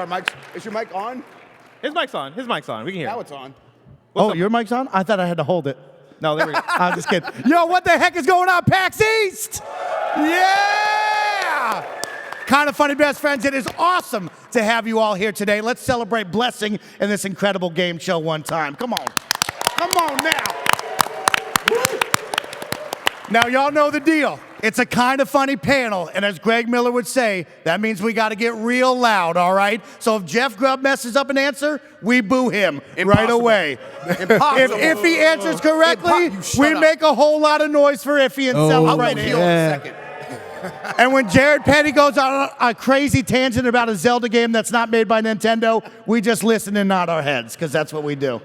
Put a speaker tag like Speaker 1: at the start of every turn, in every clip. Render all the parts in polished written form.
Speaker 1: our mics. Is your mic on?
Speaker 2: His mic's on. His mic's on. We can hear.
Speaker 1: Now
Speaker 2: it.
Speaker 1: it's on.
Speaker 3: Oh, your mic's on? I thought I had to hold it.
Speaker 2: No, there we go.
Speaker 3: I'm just kidding. Yo, what the heck is going on, PAX East? Yeah! Kind of funny, best friends. It is awesome to have you all here today. Let's celebrate Blessing in this incredible game show one time. Come on. Come on now. Now, y'all know the deal. It's a kind of funny panel, and as Greg Miller would say, that means we got to get real loud, all right? So if Jeff Grubb messes up an answer, we boo him right away.
Speaker 1: Impossible.
Speaker 3: If he answers correctly, we make a whole lot of noise for Iffy and celebrate him.
Speaker 1: In a second.
Speaker 3: And when Jared Petty goes on a crazy tangent about a Zelda game that's not made by Nintendo, we just listen and nod our heads, because that's what we do.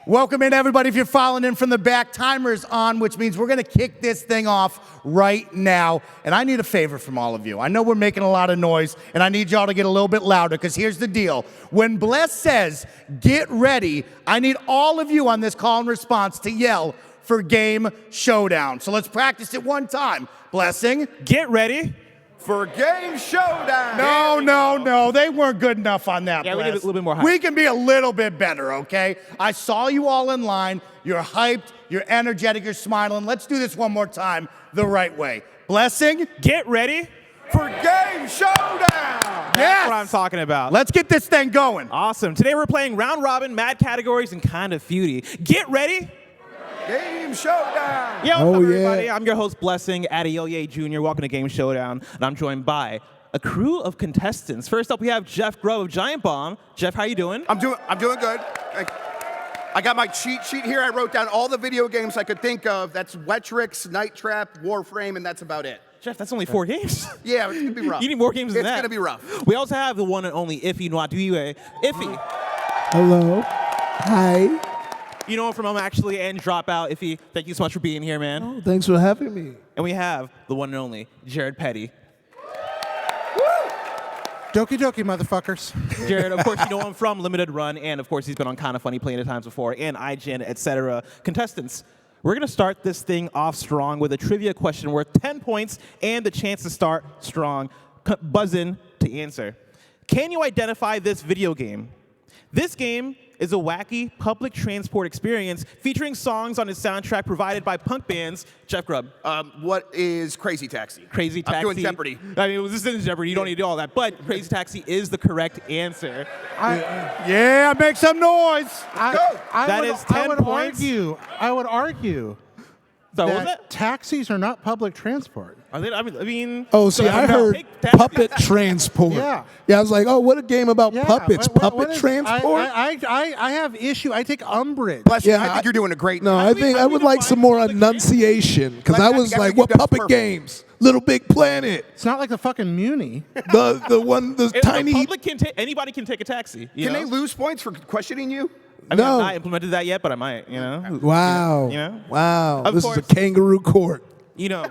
Speaker 3: Welcome in, everybody. If you're following in from the back, timer's on, which means we're going to kick this thing off right now. And I need a favor from all of you. I know we're making a lot of noise, and I need y'all to get a little bit louder, because here's the deal. When Bless says, get ready, I need all of you on this call and response to yell for Game Showdown. So let's practice it one time. Blessing.
Speaker 2: Get ready.
Speaker 1: For Game Showdown.
Speaker 3: No. They weren't good enough on that,
Speaker 2: Yeah,
Speaker 3: Bless.
Speaker 2: we need a little bit more hype.
Speaker 3: We can be a little bit better, okay? I saw you all in line. You're hyped. You're energetic. You're smiling. Let's do this one more time the right way. Blessing.
Speaker 2: Get ready.
Speaker 1: For Game Showdown.
Speaker 2: That's what I'm talking about.
Speaker 3: Let's get this thing going.
Speaker 2: Awesome. Today we're playing round robin, mad categories, and kind of feudy. Get ready.
Speaker 1: Game Showdown.
Speaker 2: Yo, what's up, everybody? I'm your host, Blessing Adeoye Jr. Welcome to Game Showdown, and I'm joined by a crew of contestants. First up, we have Jeff Grubb of Giant Bomb. Jeff, how you doing?
Speaker 1: I'm doing good. I got my cheat sheet here. I wrote down all the video games I could think of. That's Wetrix, Night Trap, Warframe, and that's about it.
Speaker 2: Jeff, that's only 4 games.
Speaker 1: Yeah, it's gonna be rough.
Speaker 2: You need more games than that.
Speaker 1: It's gonna be rough.
Speaker 2: We also have the one and only Iffy Adeoye. Iffy.
Speaker 4: Hello. Hi.
Speaker 2: You know him from Actually and Dropout. Iffy, thank you so much for being here, man.
Speaker 4: Oh, thanks for having me.
Speaker 2: And we have the one and only Jared Petty.
Speaker 5: Doki doki, motherfuckers.
Speaker 2: Jared, of course, you know him from Limited Run, and of course, he's been on Kinda Funny plenty of times before, and IGN, etc. Contestants, we're gonna start this thing off strong with a trivia question worth 10 points and the chance to start strong. Buzz in to answer. Can you identify this video game? This game is a wacky public transport experience featuring songs on its soundtrack provided by punk bands. Jeff Grubb.
Speaker 1: What is Crazy Taxi?
Speaker 2: Crazy Taxi.
Speaker 1: I'm doing Jeopardy.
Speaker 2: I mean, this isn't Jeopardy. You don't need to do all that. But Crazy Taxi is the correct answer.
Speaker 3: Yeah, make some noise.
Speaker 2: That is 10 points.
Speaker 5: I would argue
Speaker 2: So what was
Speaker 5: that
Speaker 2: that?
Speaker 5: taxis are not public transport.
Speaker 2: Are they, I mean
Speaker 4: Oh, see, I heard puppet transport.
Speaker 5: Yeah.
Speaker 4: I was like, oh, what a game about puppets. Puppet transport?
Speaker 5: I have issue. I take umbrage.
Speaker 1: Bless you.
Speaker 4: Yeah,
Speaker 1: I think you're doing a great.
Speaker 4: No, I think I would like some more enunciation, because I was like, what puppet games? Little Big Planet.
Speaker 5: It's not like the fucking Muni.
Speaker 4: The tiny.
Speaker 2: Public can anybody can take a taxi.
Speaker 1: Can they lose points for questioning you?
Speaker 2: I mean,
Speaker 4: No.
Speaker 2: I've not implemented that yet, but I might. You know.
Speaker 4: Wow.
Speaker 2: You know?
Speaker 4: Wow.
Speaker 2: Of
Speaker 4: This
Speaker 2: course.
Speaker 4: is a kangaroo court.
Speaker 2: You know.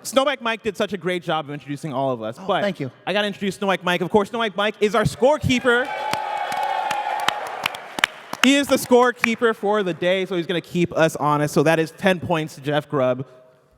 Speaker 2: Snowbike Mike did such a great job of introducing all of us. But
Speaker 3: thank you.
Speaker 2: I got to introduce Snowbike Mike. Of course, Snowbike Mike is our scorekeeper. He is the scorekeeper for the day, so he's going to keep us honest. So that is 10 points to Jeff Grubb.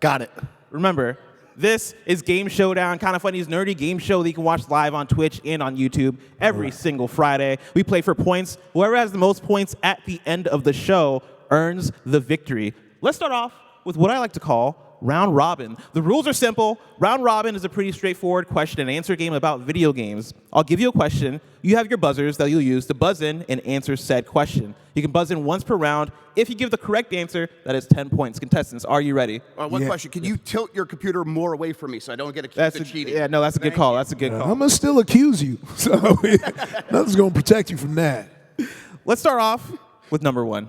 Speaker 3: Got it.
Speaker 2: Remember, this is Game Showdown, Kinda Funny's nerdy game show that you can watch live on Twitch and on YouTube every single Friday. We play for points. Whoever has the most points at the end of the show earns the victory. Let's start off with what I like to call Round Robin. The rules are simple. Round Robin is a pretty straightforward question and answer game about video games. I'll give you a question. You have your buzzers that you'll use to buzz in and answer said question. You can buzz in once per round. If you give the correct answer, that is 10 points. Contestants, are you ready?
Speaker 1: One question. Can you tilt your computer more away from me so I don't get accused of cheating?
Speaker 2: Yeah, no, that's a good call. That's a good call.
Speaker 4: I'm going to still accuse you. So nothing's going to protect you from that.
Speaker 2: Let's start off with number one.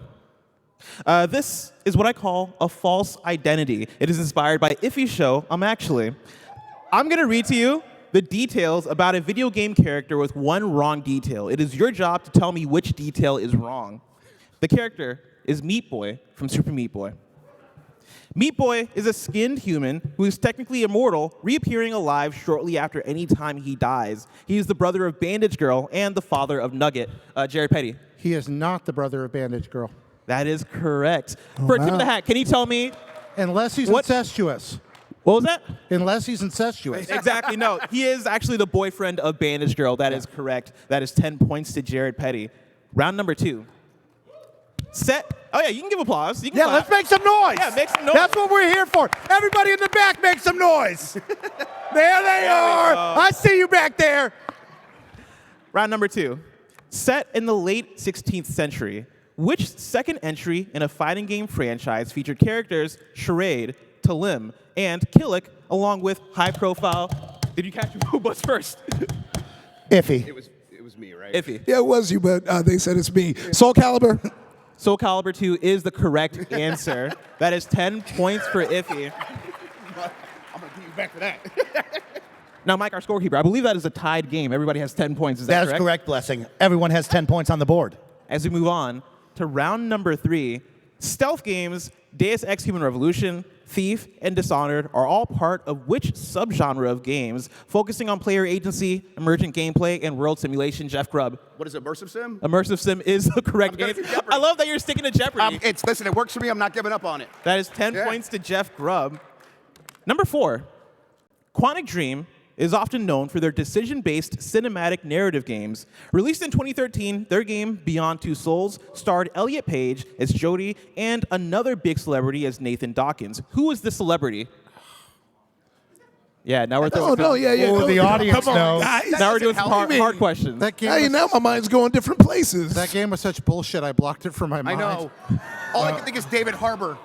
Speaker 2: This is what I call a false identity. It is inspired by Iffy's show, Actually. I'm going to read to you the details about a video game character with one wrong detail. It is your job to tell me which detail is wrong. The character is Meat Boy from Super Meat Boy. Meat Boy is a skinned human who is technically immortal, reappearing alive shortly after any time he dies. He is the brother of Bandage Girl and the father of Nugget. Jared Petty.
Speaker 5: He is not the brother of Bandage Girl.
Speaker 2: That is correct. For a tip of the hat, can you tell me
Speaker 5: Unless he's
Speaker 2: What-
Speaker 5: incestuous.
Speaker 2: What was that?
Speaker 5: Unless he's incestuous.
Speaker 2: Exactly, no. He is actually the boyfriend of Bandage Girl. That is correct. That is 10 points to Jared Petty. Round number 2. Set. Oh, yeah, you can give applause. You can clap.
Speaker 3: Let's make some noise.
Speaker 2: Yeah, make some noise.
Speaker 3: That's what we're here for. Everybody in the back, make some noise. There they are. I see you back there.
Speaker 2: Round number 2. Set in the late 16th century, which second entry in a fighting game franchise featured characters Charade, Talim, and Killick, along with high-profile... Did you catch who was first?
Speaker 3: Iffy.
Speaker 1: It was me, right?
Speaker 2: Iffy.
Speaker 4: Yeah, it was you, but they said it's me. Soul Calibur.
Speaker 2: Soul Calibur 2 is the correct answer. That is 10 points for Iffy.
Speaker 1: I'm going to give you back for that.
Speaker 2: Now, Mike, our scorekeeper, I believe that is a tied game. Everybody has 10 points. Is that correct?
Speaker 3: That is correct, Blessing. Everyone has 10 points on the board.
Speaker 2: As we move on to round number 3, stealth games, Deus Ex Human Revolution, Thief, and Dishonored are all part of which subgenre of games, focusing on player agency, emergent gameplay, and world simulation? Jeff Grubb.
Speaker 1: What is it, Immersive Sim?
Speaker 2: Immersive sim is the correct answer. I love that you're sticking to Jeopardy.
Speaker 1: Listen, it works for me. I'm not giving up on it.
Speaker 2: That is 10 points to Jeff Grubb. Number 4, Quantic Dream is often known for their decision-based cinematic narrative games. Released in 2013, their game, Beyond Two Souls, starred Elliot Page as Jody and another big celebrity as Nathan Dawkins. Who was the celebrity? Yeah, now we're throwing...
Speaker 3: The audience
Speaker 4: Come on,
Speaker 3: knows.
Speaker 4: guys.
Speaker 2: Now we're doing some
Speaker 4: Tell me.
Speaker 2: hard questions.
Speaker 5: That game.
Speaker 4: Hey,
Speaker 5: was,
Speaker 4: now my mind's going different places.
Speaker 5: that game was such bullshit. I blocked it from my
Speaker 1: I
Speaker 5: mind.
Speaker 1: know. All I can think is David Harbour.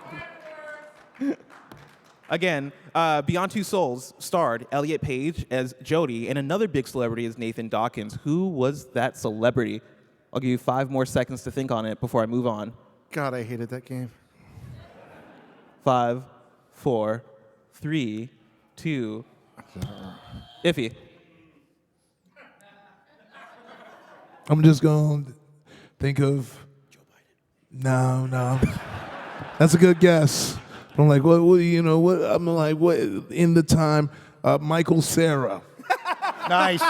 Speaker 2: Again, Beyond Two Souls starred Elliot Page as Jody and another big celebrity as Nathan Dawkins. Who was that celebrity? I'll give you 5 more seconds to think on it before I move on.
Speaker 5: God, I hated that game.
Speaker 2: 5, 4, 3, 2. Iffy.
Speaker 4: I'm just going to think of Joe Biden. No. That's a good guess. I'm like, what I'm like, what, in the time, Michael Cera.
Speaker 3: Nice.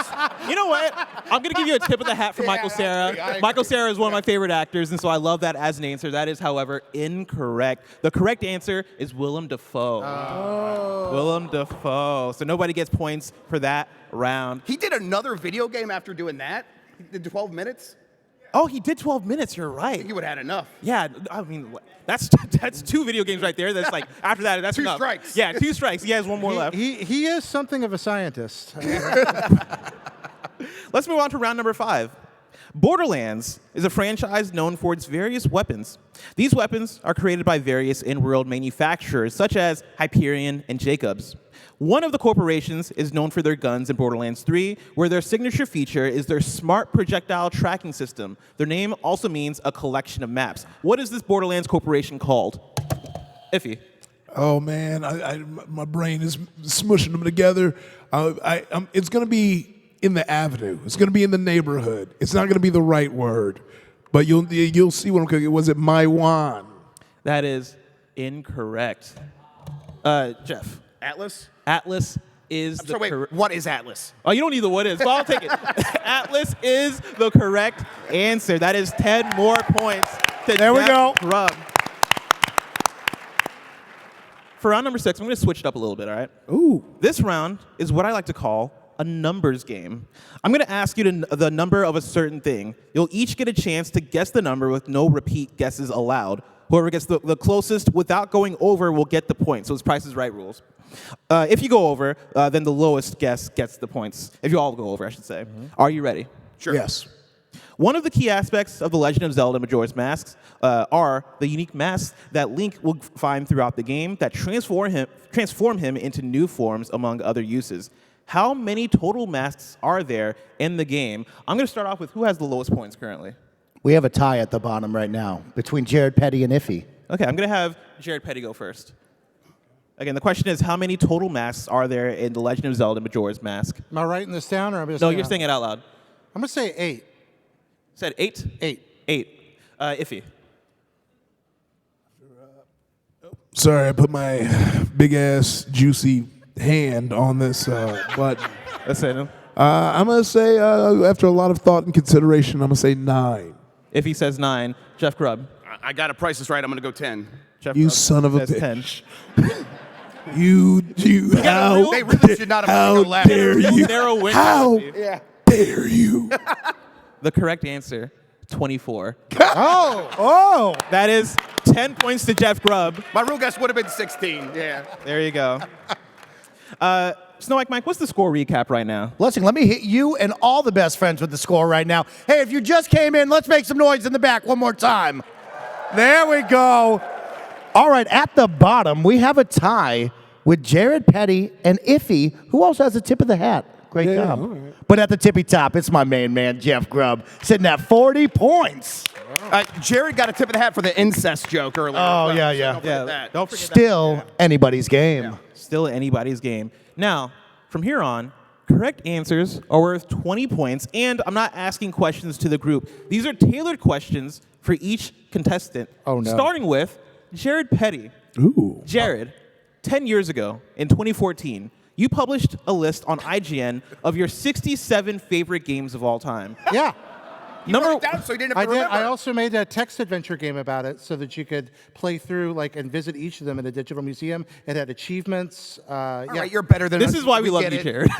Speaker 2: You know what? I'm going to give you a tip of the hat for Michael Cera. Michael Cera is one of my favorite actors, and so I love that as an answer. That is, however, incorrect. The correct answer is Willem Dafoe. Willem Dafoe. So nobody gets points for that round.
Speaker 1: He did another video game after doing that. He did 12 minutes.
Speaker 2: Oh, he did 12 minutes. You're
Speaker 1: I think
Speaker 2: right.
Speaker 1: he would have had enough.
Speaker 2: Yeah, I mean, that's 2 video games right there. That's like, after that, that's
Speaker 1: 2
Speaker 2: enough.
Speaker 1: strikes.
Speaker 2: Yeah, 2 strikes. He has 1 more left.
Speaker 5: He is something of a scientist.
Speaker 2: Let's move on to round number 5. Borderlands is a franchise known for its various weapons. These weapons are created by various in-world manufacturers, such as Hyperion and Jacobs. One of the corporations is known for their guns in Borderlands 3, where their signature feature is their smart projectile tracking system. Their name also means a collection of maps. What is this Borderlands corporation called? Iffy.
Speaker 4: Oh man, my brain is smushing them together. It's going to be in the avenue. It's going to be in the neighborhood. It's not going to be the right word, but you'll see what I'm cooking. Was it Maiwan?
Speaker 2: That is incorrect. Jeff.
Speaker 1: Atlas?
Speaker 2: Atlas is
Speaker 1: I'm sorry,
Speaker 2: the
Speaker 1: wait, what is Atlas?
Speaker 2: Oh, you don't need the what is, but I'll take it. Atlas is the correct answer. That is 10 more points to
Speaker 3: There we
Speaker 2: Jeff
Speaker 3: go.
Speaker 2: Grubb. For round number 6, I'm going to switch it up a little bit, all right?
Speaker 4: Ooh.
Speaker 2: This round is what I like to call a numbers game. I'm going to ask you the number of a certain thing. You'll each get a chance to guess the number with no repeat guesses allowed. Whoever gets the closest without going over will get the point. So it's Price is Right rules. If you go over, then the lowest guess gets the points. If you all go over, I should say. Are you ready?
Speaker 1: Sure.
Speaker 4: Yes.
Speaker 2: One of the key aspects of The Legend of Zelda Majora's Masks are the unique masks that Link will find throughout the game that transform him into new forms, among other uses. How many total masks are there in the game? I'm going to start off with who has the lowest points currently.
Speaker 3: We have a tie at the bottom right now between Jared Petty and Iffy.
Speaker 2: Okay, I'm going to have Jared Petty go first. Again, the question is, how many total masks are there in The Legend of Zelda Majora's Mask?
Speaker 5: Am I writing this down, or am I just
Speaker 2: No,
Speaker 5: saying
Speaker 2: you're
Speaker 5: it?
Speaker 2: saying it out loud.
Speaker 5: I'm gonna say 8.
Speaker 2: Said 8?
Speaker 5: 8.
Speaker 2: 8. Iffy.
Speaker 4: Sorry, I put my big ass juicy hand on this button.
Speaker 2: Let's say no.
Speaker 4: I'm gonna say after a lot of thought and consideration, I'm gonna say 9.
Speaker 2: Iffy says 9. Jeff Grubb.
Speaker 1: I got a Price is Right. I'm going to go 10.
Speaker 2: Jeff
Speaker 4: You
Speaker 2: Grubb
Speaker 4: son of a
Speaker 2: says
Speaker 4: bitch.
Speaker 2: 10.
Speaker 4: How
Speaker 1: They really should not have
Speaker 4: how
Speaker 1: gone left.
Speaker 4: dare you?
Speaker 2: Narrow window.
Speaker 4: How
Speaker 1: Yeah.
Speaker 4: dare you?
Speaker 2: The correct answer, 24.
Speaker 3: Oh,
Speaker 2: That is 10 points to Jeff Grubb.
Speaker 1: My real guess would have been 16. Yeah.
Speaker 2: There you go. Snowbike Mike, what's the score recap right now?
Speaker 3: Blessing, let me hit you and all the best friends with the score right now. Hey, if you just came in, let's make some noise in the back one more time. There we go. All right, at the bottom, we have a tie with Jared Petty and Iffy, who also has a tip of the hat. Great job. Right. But at the tippy top, it's my main man, Jeff Grubb, sitting at 40 points.
Speaker 1: Jared got a tip of the hat for the incest joke earlier.
Speaker 3: Oh,
Speaker 1: So
Speaker 3: yeah.
Speaker 1: don't forget that.
Speaker 2: Don't forget
Speaker 3: Still
Speaker 2: that.
Speaker 3: anybody's game.
Speaker 2: Yeah. Still anybody's game. Now, from here on, correct answers are worth 20 points, and I'm not asking questions to the group. These are tailored questions for each contestant.
Speaker 3: Oh, no.
Speaker 2: Starting with Jared Petty.
Speaker 4: Ooh.
Speaker 2: Jared, 10 years ago, in 2014, you published a list on IGN of your 67 favorite games of all time.
Speaker 5: Yeah.
Speaker 1: You wrote it down so you didn't have
Speaker 5: I
Speaker 1: to
Speaker 5: did.
Speaker 1: remember.
Speaker 5: I also made a text adventure game about it so that you could play through and visit each of them in a digital museum. It had achievements.
Speaker 1: All right, you're better than
Speaker 2: This
Speaker 1: us.
Speaker 2: is why we love
Speaker 1: get
Speaker 2: you,
Speaker 1: it.
Speaker 2: Jared.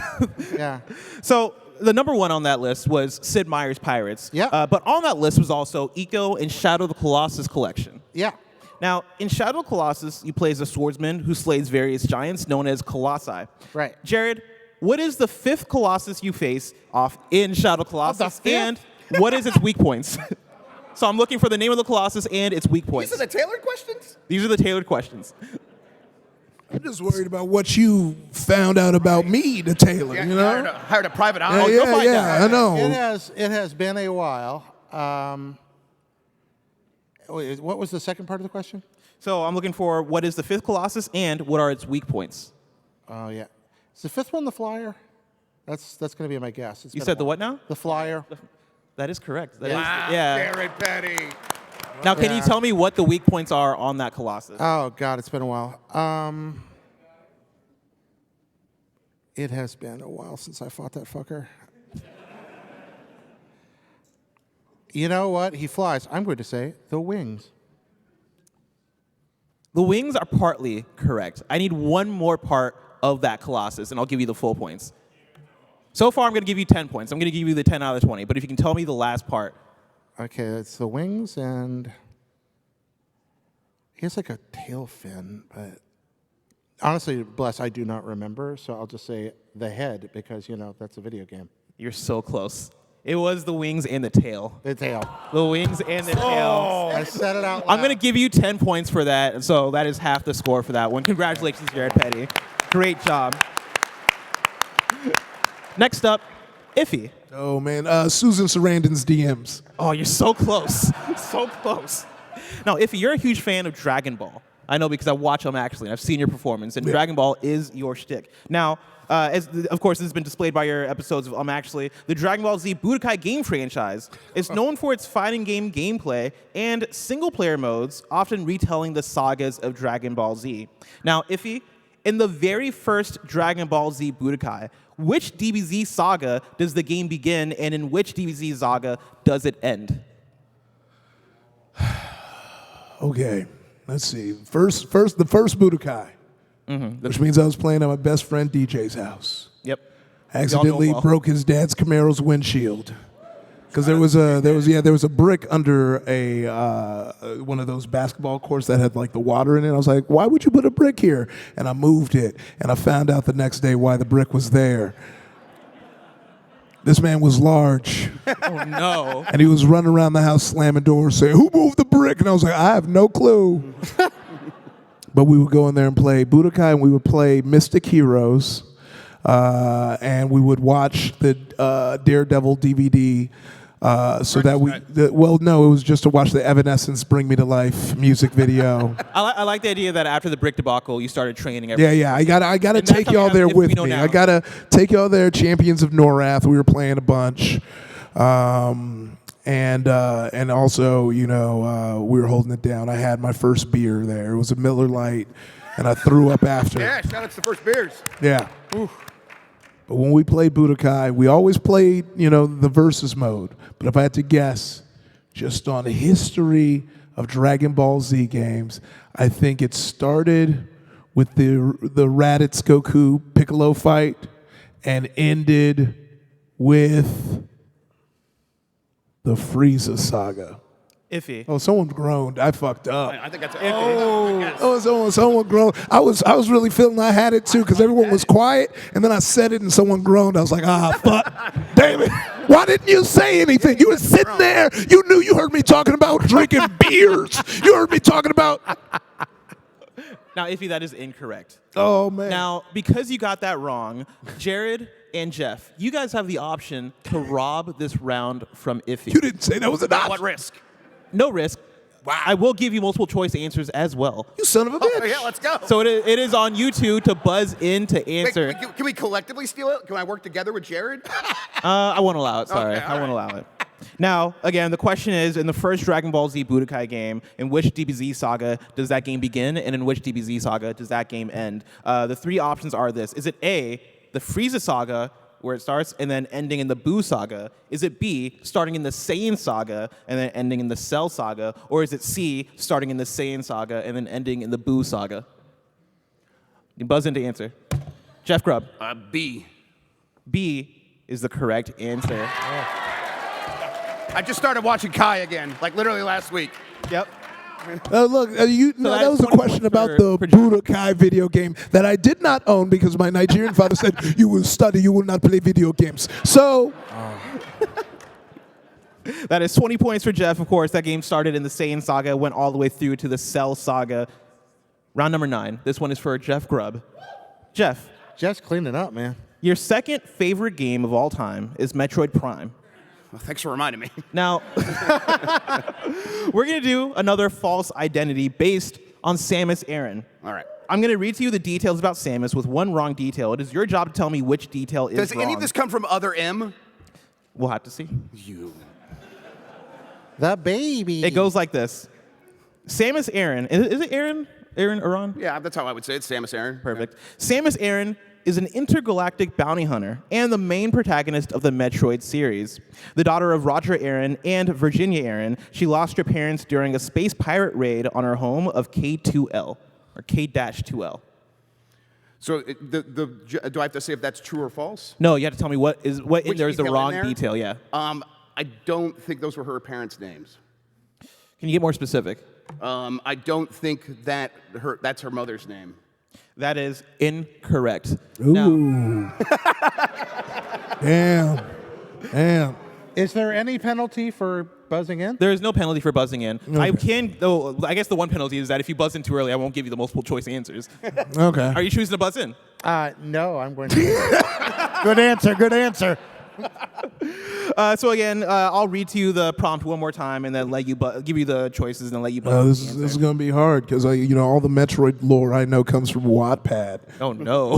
Speaker 5: yeah.
Speaker 2: So the number one on that list was Sid Meier's Pirates.
Speaker 5: Yeah.
Speaker 2: But on that list was also Eco and Shadow of the Colossus collection.
Speaker 5: Yeah.
Speaker 2: Now, in Shadow of the Colossus, you play as a swordsman who slays various giants known as Colossi.
Speaker 5: Right.
Speaker 2: Jared, what is the fifth Colossus you face off in Shadow of the Colossus?
Speaker 5: fifth?
Speaker 2: And what is its weak points? So I'm looking for the name of the Colossus and its weak points.
Speaker 1: These are the tailored questions?
Speaker 2: These are the tailored questions.
Speaker 4: I'm just worried about what you found out about me to Taylor,
Speaker 1: Yeah,
Speaker 4: you know?
Speaker 1: hired a private eye.
Speaker 4: Yeah,
Speaker 1: Go find out.
Speaker 4: I know.
Speaker 5: It has been a while. Wait, what was the second part of the question?
Speaker 2: So I'm looking for what is the fifth Colossus and what are its weak points.
Speaker 5: Oh yeah. Is the fifth one the flyer? That's going to be my guess. It's
Speaker 2: You
Speaker 5: been
Speaker 2: said
Speaker 5: a
Speaker 2: the
Speaker 5: while.
Speaker 2: what now?
Speaker 5: The flyer.
Speaker 2: That is correct. That is-
Speaker 1: Wow,
Speaker 2: yeah.
Speaker 1: Jared Petty.
Speaker 2: Now, can you
Speaker 5: Yeah.
Speaker 2: tell me what the weak points are on that Colossus?
Speaker 5: Oh God, it's been a while. It has been a while since I fought that fucker. You know what? He flies. I'm going to say the wings.
Speaker 2: The wings are partly correct. I need one more part of that Colossus, and I'll give you the full points. So far, I'm going to give you 10 points. I'm going to give you the 10 out of the 20. But if you can tell me the last part.
Speaker 5: Okay, it's the wings, and he has like a tail fin, but honestly, Bless, I do not remember, so I'll just say the head because, that's a video game.
Speaker 2: You're so close. It was the wings and the tail.
Speaker 5: The tail.
Speaker 2: The wings and the tail.
Speaker 5: I said it out loud.
Speaker 2: I'm going to give you 10 points for that, and so that is half the score for that one. Congratulations, Jared Petty. Great job. Next up, Iffy.
Speaker 4: Oh, man. Susan Sarandon's DMs.
Speaker 2: Oh, you're so close. So close. Now, Iffy, you're a huge fan of Dragon Ball. I know because I watch them actually, and I've seen your performance, and Dragon Ball is your shtick. Now, of course, this has been displayed by your episodes of actually, the Dragon Ball Z Budokai game franchise is known for its fighting game gameplay and single-player modes, often retelling the sagas of Dragon Ball Z. Now, Iffy, in the very first Dragon Ball Z Budokai, which DBZ saga does the game begin, and in which DBZ saga does it end?
Speaker 4: Okay, let's see. The first Budokai, which means I was playing at my best friend DJ's house.
Speaker 2: Yep.
Speaker 4: Accidentally
Speaker 2: well.
Speaker 4: broke his dad's Camaro's windshield because there was a brick under a one of those basketball courts that had like the water in it. I was like, why would you put a brick here? And I moved it, and I found out the next day why the brick was there. This man was large,
Speaker 2: Oh, no.
Speaker 4: and he was running around the house slamming doors saying, who moved the brick? And I was like, I have no clue. But we would go in there and play Budokai, and we would play Mystic Heroes, and we would watch the Daredevil DVD it was just to watch the Evanescence Bring Me to Life music video.
Speaker 2: I like the idea that after the brick debacle, you started training everyone.
Speaker 4: Yeah, I gotta
Speaker 2: And
Speaker 4: take
Speaker 2: that's
Speaker 4: y'all
Speaker 2: how
Speaker 4: there
Speaker 2: we
Speaker 4: with
Speaker 2: know
Speaker 4: me.
Speaker 2: now.
Speaker 4: I gotta take y'all there. Champions of Norath, we were playing a bunch, and also we were holding it down. I had my first beer there. It was a Miller Lite, and I threw up after.
Speaker 1: Yeah, shout out to the first beers.
Speaker 4: Yeah. But when we played Budokai, we always played, the versus mode. But if I had to guess, just on the history of Dragon Ball Z games, I think it started with the Raditz Goku Piccolo fight and ended with the Frieza saga.
Speaker 2: Iffy.
Speaker 4: Oh, someone groaned. I fucked up.
Speaker 1: I think that's
Speaker 4: Someone groaned. I was really feeling I had it too because everyone was quiet, and then I said it and someone groaned. I was like, fuck, damn it! Why didn't you say anything? You were sitting there. You knew. You heard me talking about drinking beers. You heard me talking about.
Speaker 2: Now, Iffy, that is incorrect.
Speaker 4: Oh man.
Speaker 2: Now, because you got that wrong, Jared and Jeff, you guys have the option to rob this round from Iffy.
Speaker 4: You didn't say that was an option.
Speaker 1: what risk?
Speaker 2: No risk. Wow. I will give you multiple choice answers as well.
Speaker 4: You son of a bitch.
Speaker 1: Oh, yeah, let's go.
Speaker 2: So it is on you two to buzz in to answer.
Speaker 1: Wait, can we collectively steal it? Can I work together with Jared?
Speaker 2: I won't allow it. Sorry,
Speaker 1: Okay,
Speaker 2: I won't allow it. Now, again, the question is, in the first Dragon Ball Z Budokai game, in which DBZ saga does that game begin, and in which DBZ saga does that game end? The three options are this. Is it A, the Frieza saga, where it starts, and then ending in the Buu saga? Is it B, starting in the Saiyan saga, and then ending in the Cell saga? Or is it C, starting in the Saiyan saga, and then ending in the Buu saga? You buzz in to answer. Jeff Grubb.
Speaker 1: B.
Speaker 2: B is the correct answer.
Speaker 1: I just started watching Kai again, like literally last week.
Speaker 2: Yep.
Speaker 4: Look,
Speaker 2: that
Speaker 4: that was
Speaker 2: is
Speaker 4: a
Speaker 2: 20
Speaker 4: question
Speaker 2: points
Speaker 4: about
Speaker 2: for
Speaker 4: the
Speaker 2: Jeff.
Speaker 4: Budokai video game that I did not own because my Nigerian father said, you will study, you will not play video games. So,
Speaker 2: That is 20 points for Jeff, of course. That game started in the Saiyan saga, went all the way through to the Cell saga. Round number 9. This one is for Jeff Grubb. Jeff,
Speaker 5: Just cleaning up, man.
Speaker 2: your second favorite game of all time is Metroid Prime.
Speaker 1: Well, thanks for reminding me.
Speaker 2: Now, we're going to do another false identity based on Samus Aran.
Speaker 1: All right.
Speaker 2: I'm going to read to you the details about Samus with one wrong detail. It is your job to tell me which detail is
Speaker 1: Does
Speaker 2: wrong.
Speaker 1: any of this come from other M?
Speaker 2: We'll have to see.
Speaker 1: You.
Speaker 5: The baby.
Speaker 2: It goes like this. Samus Aran, is it Aran? Aran?
Speaker 1: Yeah, that's how I would say it. Samus Aran.
Speaker 2: Perfect. Samus Aran is an intergalactic bounty hunter and the main protagonist of the Metroid series. The daughter of Roger Aran and Virginia Aran, she lost her parents during a space pirate raid on her home of K2L, or K-2L.
Speaker 1: So do I have to say if that's true or false?
Speaker 2: No, you have to tell me what in
Speaker 1: Which
Speaker 2: there is the
Speaker 1: detail in
Speaker 2: wrong
Speaker 1: there?
Speaker 2: detail, yeah.
Speaker 1: I don't think those were her parents' names.
Speaker 2: Can you get more specific?
Speaker 1: I don't think that's her mother's name.
Speaker 2: That is incorrect.
Speaker 4: ooh.
Speaker 2: Now,
Speaker 4: Damn.
Speaker 5: Is there any penalty for buzzing in?
Speaker 2: there is no penalty for buzzing in. I can, though, I guess the one penalty is that if you buzz in too early, I won't give you the multiple choice answers.
Speaker 4: Okay.
Speaker 2: Are you choosing to buzz in?
Speaker 5: No, I'm going to.
Speaker 3: Good answer. Good answer.
Speaker 2: So again, I'll read to you the prompt one more time and then let you give you the choices and then let you buzz.
Speaker 4: This is going to be hard because all the Metroid lore I know comes from Wattpad.
Speaker 2: Oh no.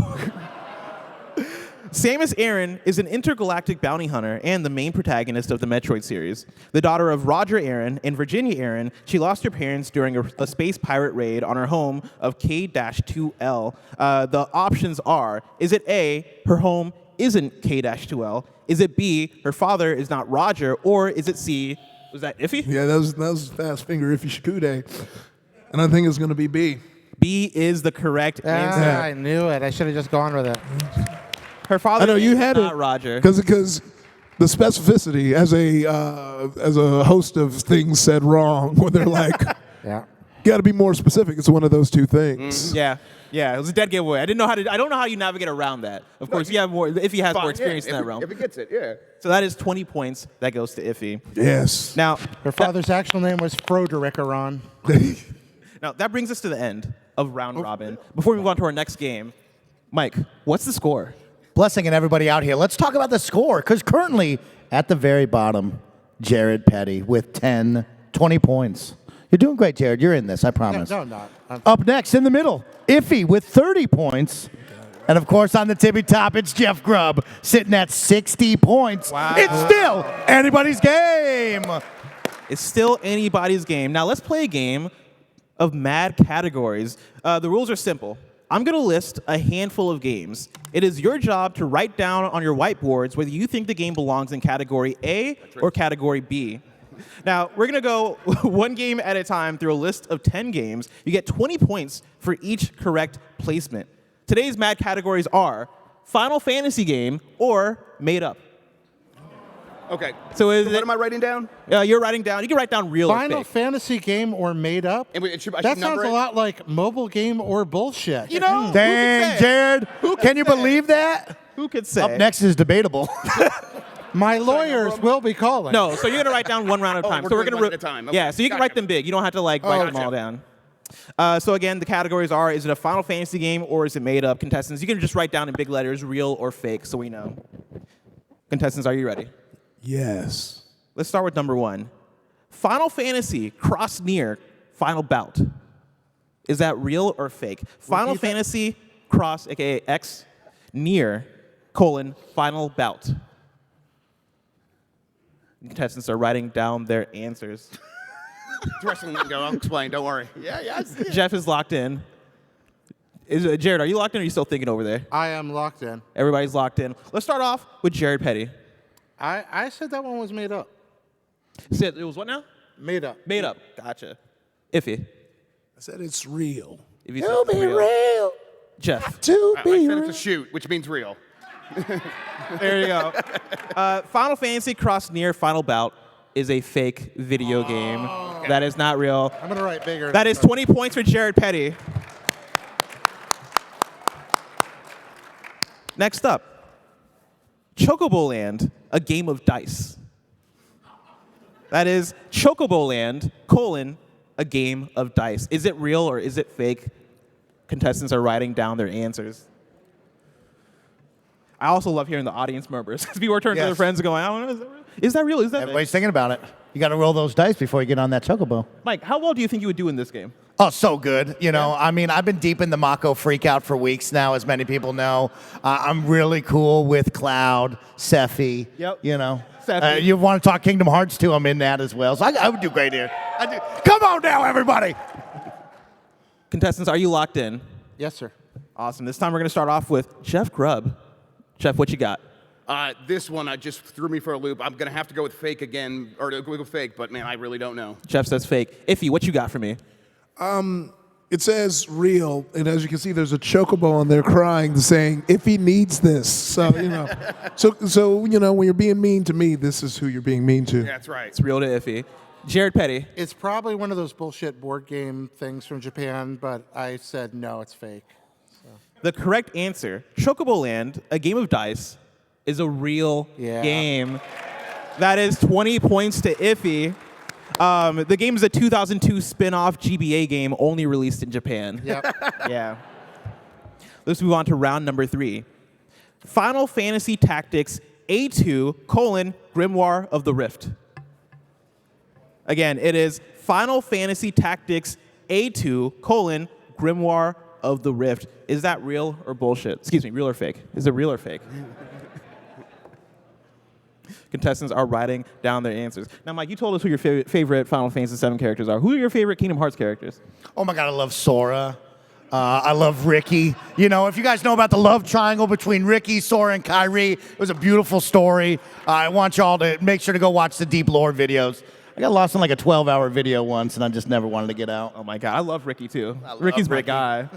Speaker 2: Samus Aran is an intergalactic bounty hunter and the main protagonist of the Metroid series. The daughter of Roger Aran and Virginia Aran, she lost her parents during a space pirate raid on her home of K-2L. The options are, is it A, her home isn't K-2L? Is it B, her father is not Roger? Or is it C, was that Iffy?
Speaker 4: Yeah, that was fast finger Iffy Shikude. And I think it's going to be B.
Speaker 2: B is the correct answer.
Speaker 5: I knew it. I should have just gone with it.
Speaker 2: Her father
Speaker 4: I know you
Speaker 2: is
Speaker 4: had
Speaker 2: not
Speaker 4: it
Speaker 2: Roger.
Speaker 4: because the specificity as a host of things said wrong when they're like,
Speaker 5: Yeah.
Speaker 4: got to be more specific. It's one of those two things.
Speaker 2: Yeah, it was a dead giveaway. I don't know how you navigate around that. Of course, you have more. Iffy has more experience in that realm.
Speaker 1: If it gets it, yeah.
Speaker 2: So that is 20 points. That goes to Iffy.
Speaker 4: Yes.
Speaker 2: Now,
Speaker 5: Her father's actual name was Froderick Aran.
Speaker 2: that brings us to the end of round robin. Before we move on to our next game, Mike, what's the score?
Speaker 3: Blessing and everybody out here. Let's talk about the score, because currently at the very bottom, Jared Petty with 20 points. You're doing great, Jared. You're in this, I promise.
Speaker 5: No, I'm not.
Speaker 3: Up next in the middle, Iffy with 30 points. And of course, on the tippy top, it's Jeff Grubb sitting at 60 points.
Speaker 2: Wow.
Speaker 3: It's still anybody's game.
Speaker 2: It's still anybody's game. Now let's play a game of mad categories. The rules are simple. I'm going to list a handful of games. It is your job to write down on your whiteboards whether you think the game belongs in category A or category B. Now, we're going to go one game at a time through a list of 10 games. You get 20 points for each correct placement. Today's mad categories are Final Fantasy game or made up.
Speaker 1: Okay.
Speaker 2: So
Speaker 1: what am I writing down?
Speaker 2: You're writing down. You can write down real or
Speaker 5: Final
Speaker 2: fake.
Speaker 5: Fantasy game or made up?
Speaker 1: And I should
Speaker 5: That
Speaker 1: number
Speaker 5: sounds
Speaker 1: it?
Speaker 5: a lot like mobile game or bullshit.
Speaker 2: You know,
Speaker 3: Dang, Jared. Can you believe that?
Speaker 2: who could say?
Speaker 3: Up next is debatable.
Speaker 5: My lawyers will be calling.
Speaker 2: No, so you're gonna write down one round at a time.
Speaker 1: we're
Speaker 2: So we're
Speaker 1: doing
Speaker 2: gonna
Speaker 1: one at a time. Okay.
Speaker 2: Yeah, so you can
Speaker 1: Gotcha.
Speaker 2: write them big. You don't have to like write them all down. So again, the categories are: is it a Final Fantasy game or is it made up? Contestants, you can just write down in big letters, real or fake, so we know. Contestants, are you ready?
Speaker 4: Yes.
Speaker 2: Let's start with number 1. Final Fantasy Cross Near Final Bout. Is that real or fake? Final Fantasy Cross, aka X, Near, Final Bout. Contestants are writing down their answers.
Speaker 1: It's wrestling lingo. I'll explain. Don't worry. Yeah.
Speaker 2: Jeff is locked in. Jared, are you locked in or are you still thinking over there?
Speaker 5: I am locked in.
Speaker 2: Everybody's locked in. Let's start off with Jared Petty.
Speaker 5: I said that one was made up.
Speaker 2: Said it was what now?
Speaker 5: Made up.
Speaker 2: Made up. Gotcha. Iffy.
Speaker 4: I said it's real.
Speaker 2: If you said it's real. Jeff.
Speaker 1: I said it's a shoot, which means real.
Speaker 2: There you go. Final Fantasy Cross Near Final Bout is a fake video game. That is not real.
Speaker 5: I'm going to write bigger.
Speaker 2: That is 20 points for Jared Petty. Next up, Chocobo Land, a game of dice. That is Chocobo Land, a game of dice. Is it real or is it fake? Contestants are writing down their answers. I also love hearing the audience members because people are turning to their
Speaker 3: Yes.
Speaker 2: friends and going, I don't know, is that real? Is that fake?
Speaker 3: Everybody's thinking about it. You got to roll those dice before you get on that chocobo.
Speaker 2: Mike, how well do you think you would do in this game?
Speaker 3: Oh, so good. You know, I mean, I've been deep in the Mako freakout for weeks now, as many people know. I'm really cool with Cloud, Sephi.
Speaker 2: Yep.
Speaker 3: You know,
Speaker 2: Sephi.
Speaker 3: you want to talk Kingdom Hearts too? I'm in that as well. So I would do great here. Come on now, everybody.
Speaker 2: Contestants, are you locked in?
Speaker 5: Yes, sir.
Speaker 2: Awesome. This time we're going to start off with Jeff Grubb. Jeff, what you got?
Speaker 1: This one just threw me for a loop. I'm going to have to go with fake again, or go with fake, but man, I really don't know.
Speaker 2: Jeff says fake. Iffy, what you got for me?
Speaker 4: It says real, and as you can see, there's a chocobo on there crying, saying, "If he needs this." So you know, so you know, when you're being mean to me, this is who you're being mean to.
Speaker 1: Yeah, that's right.
Speaker 2: It's real to Iffy. Jared Petty.
Speaker 5: It's probably one of those bullshit board game things from Japan, but I said no, it's fake.
Speaker 2: The correct answer, Chocobo Land, a game of dice, is a real game. That is 20 points to Iffy. The game is a 2002 spin-off GBA game only released in Japan.
Speaker 5: Yep.
Speaker 2: Yeah. Let's move on to round number 3. Final Fantasy Tactics A2, Grimoire of the Rift. Again, it is Final Fantasy Tactics A2, Grimoire of the Rift. Is that real or bullshit? Excuse me, real or fake? Is it real or fake? Contestants are writing down their answers. Now, Mike, you told us who your favorite Final Fantasy VII characters are. Who are your favorite Kingdom Hearts characters?
Speaker 3: Oh my God, I love Sora. I love Ricky. You know, if you guys know about the love triangle between Ricky, Sora, and Kyrie, it was a beautiful story. I want y'all to make sure to go watch the Deep Lore videos. I got lost in like a 12-hour video once, and I just never wanted to get out.
Speaker 2: Oh my God, I love Ricky too.
Speaker 1: love
Speaker 2: Ricky's my
Speaker 1: Ricky.
Speaker 2: guy.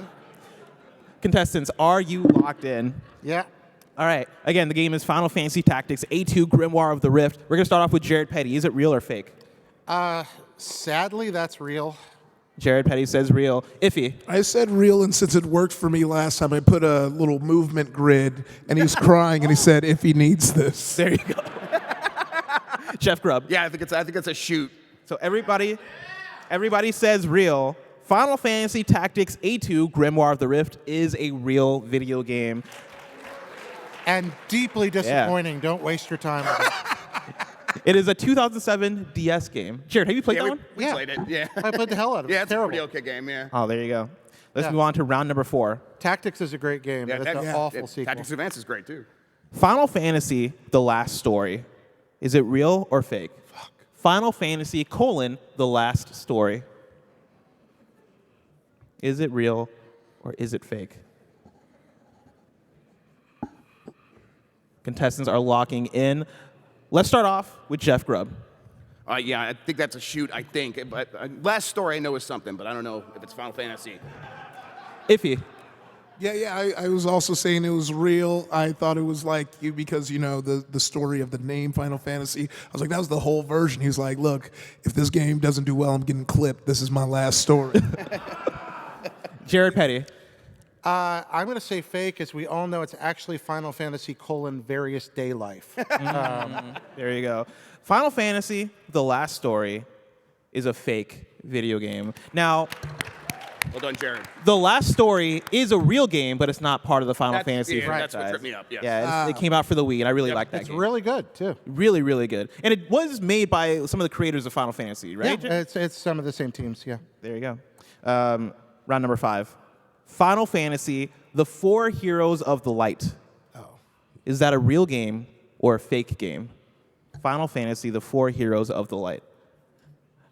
Speaker 2: Contestants, are you locked in?
Speaker 5: Yeah.
Speaker 2: All right. Again, the game is Final Fantasy Tactics A2, Grimoire of the Rift. We're going to start off with Jared Petty. Is it real or fake?
Speaker 5: Sadly, that's real.
Speaker 2: Jared Petty says real. Iffy.
Speaker 4: I said real, and since it worked for me last time, I put a little movement grid, and he was crying, and he said, "If he needs this."
Speaker 2: There you go. Jeff Grubb.
Speaker 1: Yeah, I think it's a shoot.
Speaker 2: So everybody says real. Final Fantasy Tactics A2, Grimoire of the Rift is a real video game.
Speaker 5: And deeply disappointing. Don't waste your time with it.
Speaker 2: It is a 2007 DS game. Jared, have you played that one?
Speaker 1: We
Speaker 5: Yeah.
Speaker 1: played it. Yeah.
Speaker 5: I played the hell out of it.
Speaker 1: Yeah,
Speaker 5: It's
Speaker 1: it's a
Speaker 5: terrible.
Speaker 1: pretty okay game. Yeah.
Speaker 2: Oh, there you go. Let's
Speaker 5: Yeah.
Speaker 2: move on to round number 4.
Speaker 5: Tactics is a great game, but it's an awful sequel.
Speaker 1: Tactics Advance is great too.
Speaker 2: Final Fantasy, The Last Story. Is it real or fake? Final Fantasy, The Last Story. Is it real or is it fake? Contestants are locking in. Let's start off with Jeff Grubb.
Speaker 1: Yeah, I think that's a shoot, I think. But last story I know is something, but I don't know if it's Final Fantasy.
Speaker 2: Iffy.
Speaker 4: Yeah, I was also saying it was real. I thought it was like because the story of the name Final Fantasy. I was like, that was the whole version. He was like, look, if this game doesn't do well, I'm getting clipped. This is my last story.
Speaker 2: Jared Petty.
Speaker 5: I'm going to say fake, as we all know it's actually Final Fantasy : Various Day Life.
Speaker 2: There you go. Final Fantasy: The Last Story is a fake video game. Now,
Speaker 1: Well done, Jared.
Speaker 2: The Last Story is a real game, but it's not part of the Final Fantasy
Speaker 1: Yeah,
Speaker 2: franchise.
Speaker 1: that's what tripped me up, yes.
Speaker 2: Yeah, it came out for the Wii, and I really like that
Speaker 5: It's
Speaker 2: game.
Speaker 5: really good, too.
Speaker 2: Really, really good. And it was made by some of the creators of Final Fantasy, right?
Speaker 5: Yeah, it's some of the same teams, yeah.
Speaker 2: There you go. Round number 5. Final Fantasy: The Four Heroes of the Light. Oh. Is that a real game or a fake game? Final Fantasy: The Four Heroes of the Light.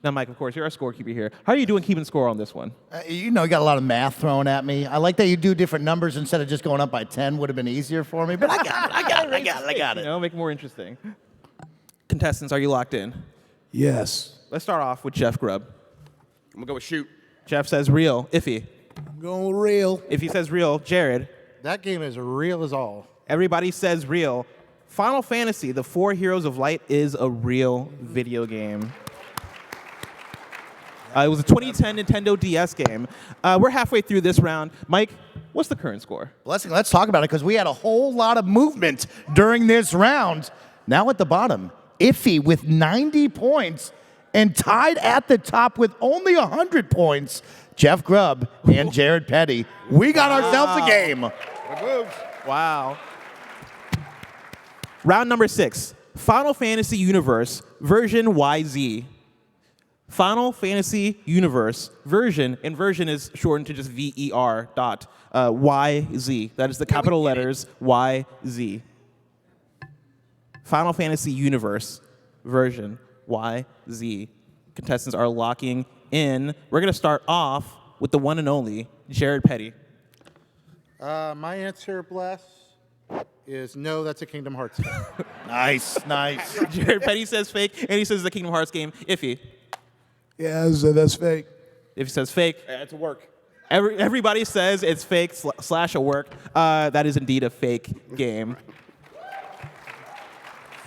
Speaker 2: Now, Mike, of course, you're our scorekeeper here. How are you doing keeping score on this one?
Speaker 3: You got a lot of math thrown at me. I like that you do different numbers instead of just going up by 10. Would have been easier for me, but I got it.
Speaker 2: You know, make it more interesting. Contestants, are you locked in?
Speaker 4: Yes.
Speaker 2: Let's start off with Jeff Grubb.
Speaker 1: I'm going to go with shoot.
Speaker 2: Jeff says real. Iffy.
Speaker 4: I'm going real.
Speaker 2: Iffy says real. Jared.
Speaker 5: That game is real as all.
Speaker 2: Everybody says real. Final Fantasy: The Four Heroes of Light is a real video game. It was a 2010 Nintendo DS game. We're halfway through this round. Mike, what's the current score?
Speaker 3: Blessing, let's talk about it because we had a whole lot of movement during this round. Now at the bottom, Iffy with 90 points and tied at the top with only 100 points, Jeff Grubb and Jared Petty. We got ourselves a game.
Speaker 2: Wow. Round number 6, Final Fantasy Universe version YZ. Final Fantasy Universe version, and version is shortened to just VER dot YZ. That is the capital letters YZ. Final Fantasy Universe version YZ. Contestants are locking in. We're going to start off with the one and only Jared Petty.
Speaker 5: My answer, Bless, is no, that's a Kingdom Hearts game.
Speaker 3: Nice.
Speaker 2: Jared Petty says fake, and he says the Kingdom Hearts game. Iffy.
Speaker 4: Yeah, that's fake.
Speaker 2: If he says fake,
Speaker 1: It's a work.
Speaker 2: everybody says it's fake slash a work. That is indeed a fake game.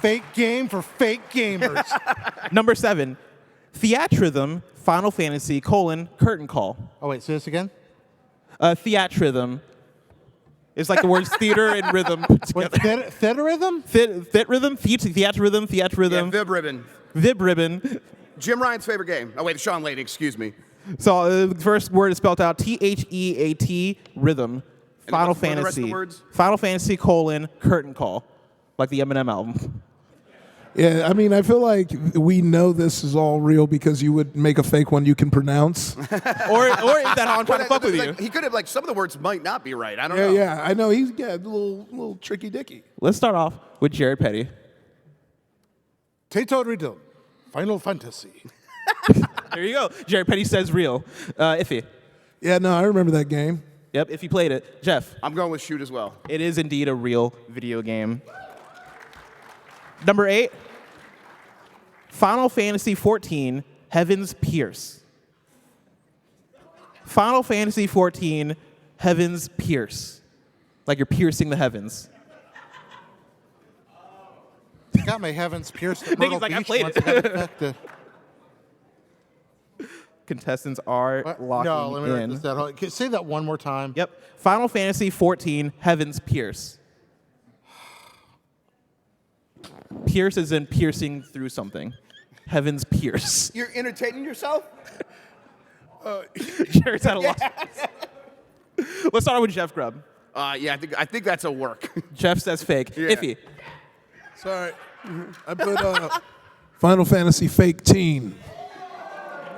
Speaker 5: Fake game for fake gamers.
Speaker 2: Number 7, Theatrhythm Final Fantasy : Curtain Call.
Speaker 5: Oh, wait, say this again?
Speaker 2: Theatrhythm is like the words theater and rhythm put
Speaker 5: Wait,
Speaker 2: together.
Speaker 5: Theatrhythm?
Speaker 2: Theatrhythm, theatrhythm.
Speaker 1: Yeah, Vib Ribbon.
Speaker 2: Vib ribbon.
Speaker 1: Jim Ryan's favorite game. Oh, wait, Sean Lane, excuse me.
Speaker 2: So the first word is spelled out THEAT rhythm. Final
Speaker 1: what are the rest of
Speaker 2: Fantasy.
Speaker 1: the words?
Speaker 2: Final Fantasy : Curtain Call, like the Eminem album.
Speaker 4: Yeah, I mean, I feel like we know this is all real because you would make a fake one you can pronounce.
Speaker 2: or is that how I'm trying to fuck with you?
Speaker 1: He could have, some of the words might not be right. I don't know.
Speaker 4: Yeah, I know. He's a little tricky dicky.
Speaker 2: Let's start off with Jared Petty.
Speaker 5: Theatrhythm. Final Fantasy.
Speaker 2: There you go. Jared Petty says real. Iffy.
Speaker 4: Yeah, no, I remember that game.
Speaker 2: Yep, if you played it. Jeff.
Speaker 1: I'm going with shoot as well.
Speaker 2: It is indeed a real video game. Number 8, Final Fantasy XIV, Heaven's Pierce. Final Fantasy XIV, Heaven's Pierce. Like you're piercing the heavens.
Speaker 5: You got my heavens pierced at
Speaker 2: Niggas
Speaker 5: Myrtle
Speaker 2: like, I
Speaker 5: Beach
Speaker 2: played
Speaker 5: once
Speaker 2: it.
Speaker 5: I got infected.
Speaker 2: Contestants are locking
Speaker 5: No, let me write
Speaker 2: in.
Speaker 5: this down. Say that one more time.
Speaker 2: Yep. Final Fantasy XIV, Heaven's Pierce. Pierce is in piercing through something. Heaven's Pierce.
Speaker 1: You're entertaining yourself?
Speaker 2: Jared's at a loss. Let's start with Jeff Grubb.
Speaker 1: Yeah, I think that's a work.
Speaker 2: Jeff says fake.
Speaker 1: Yeah.
Speaker 2: Iffy.
Speaker 4: Sorry. I put Final Fantasy fake teen.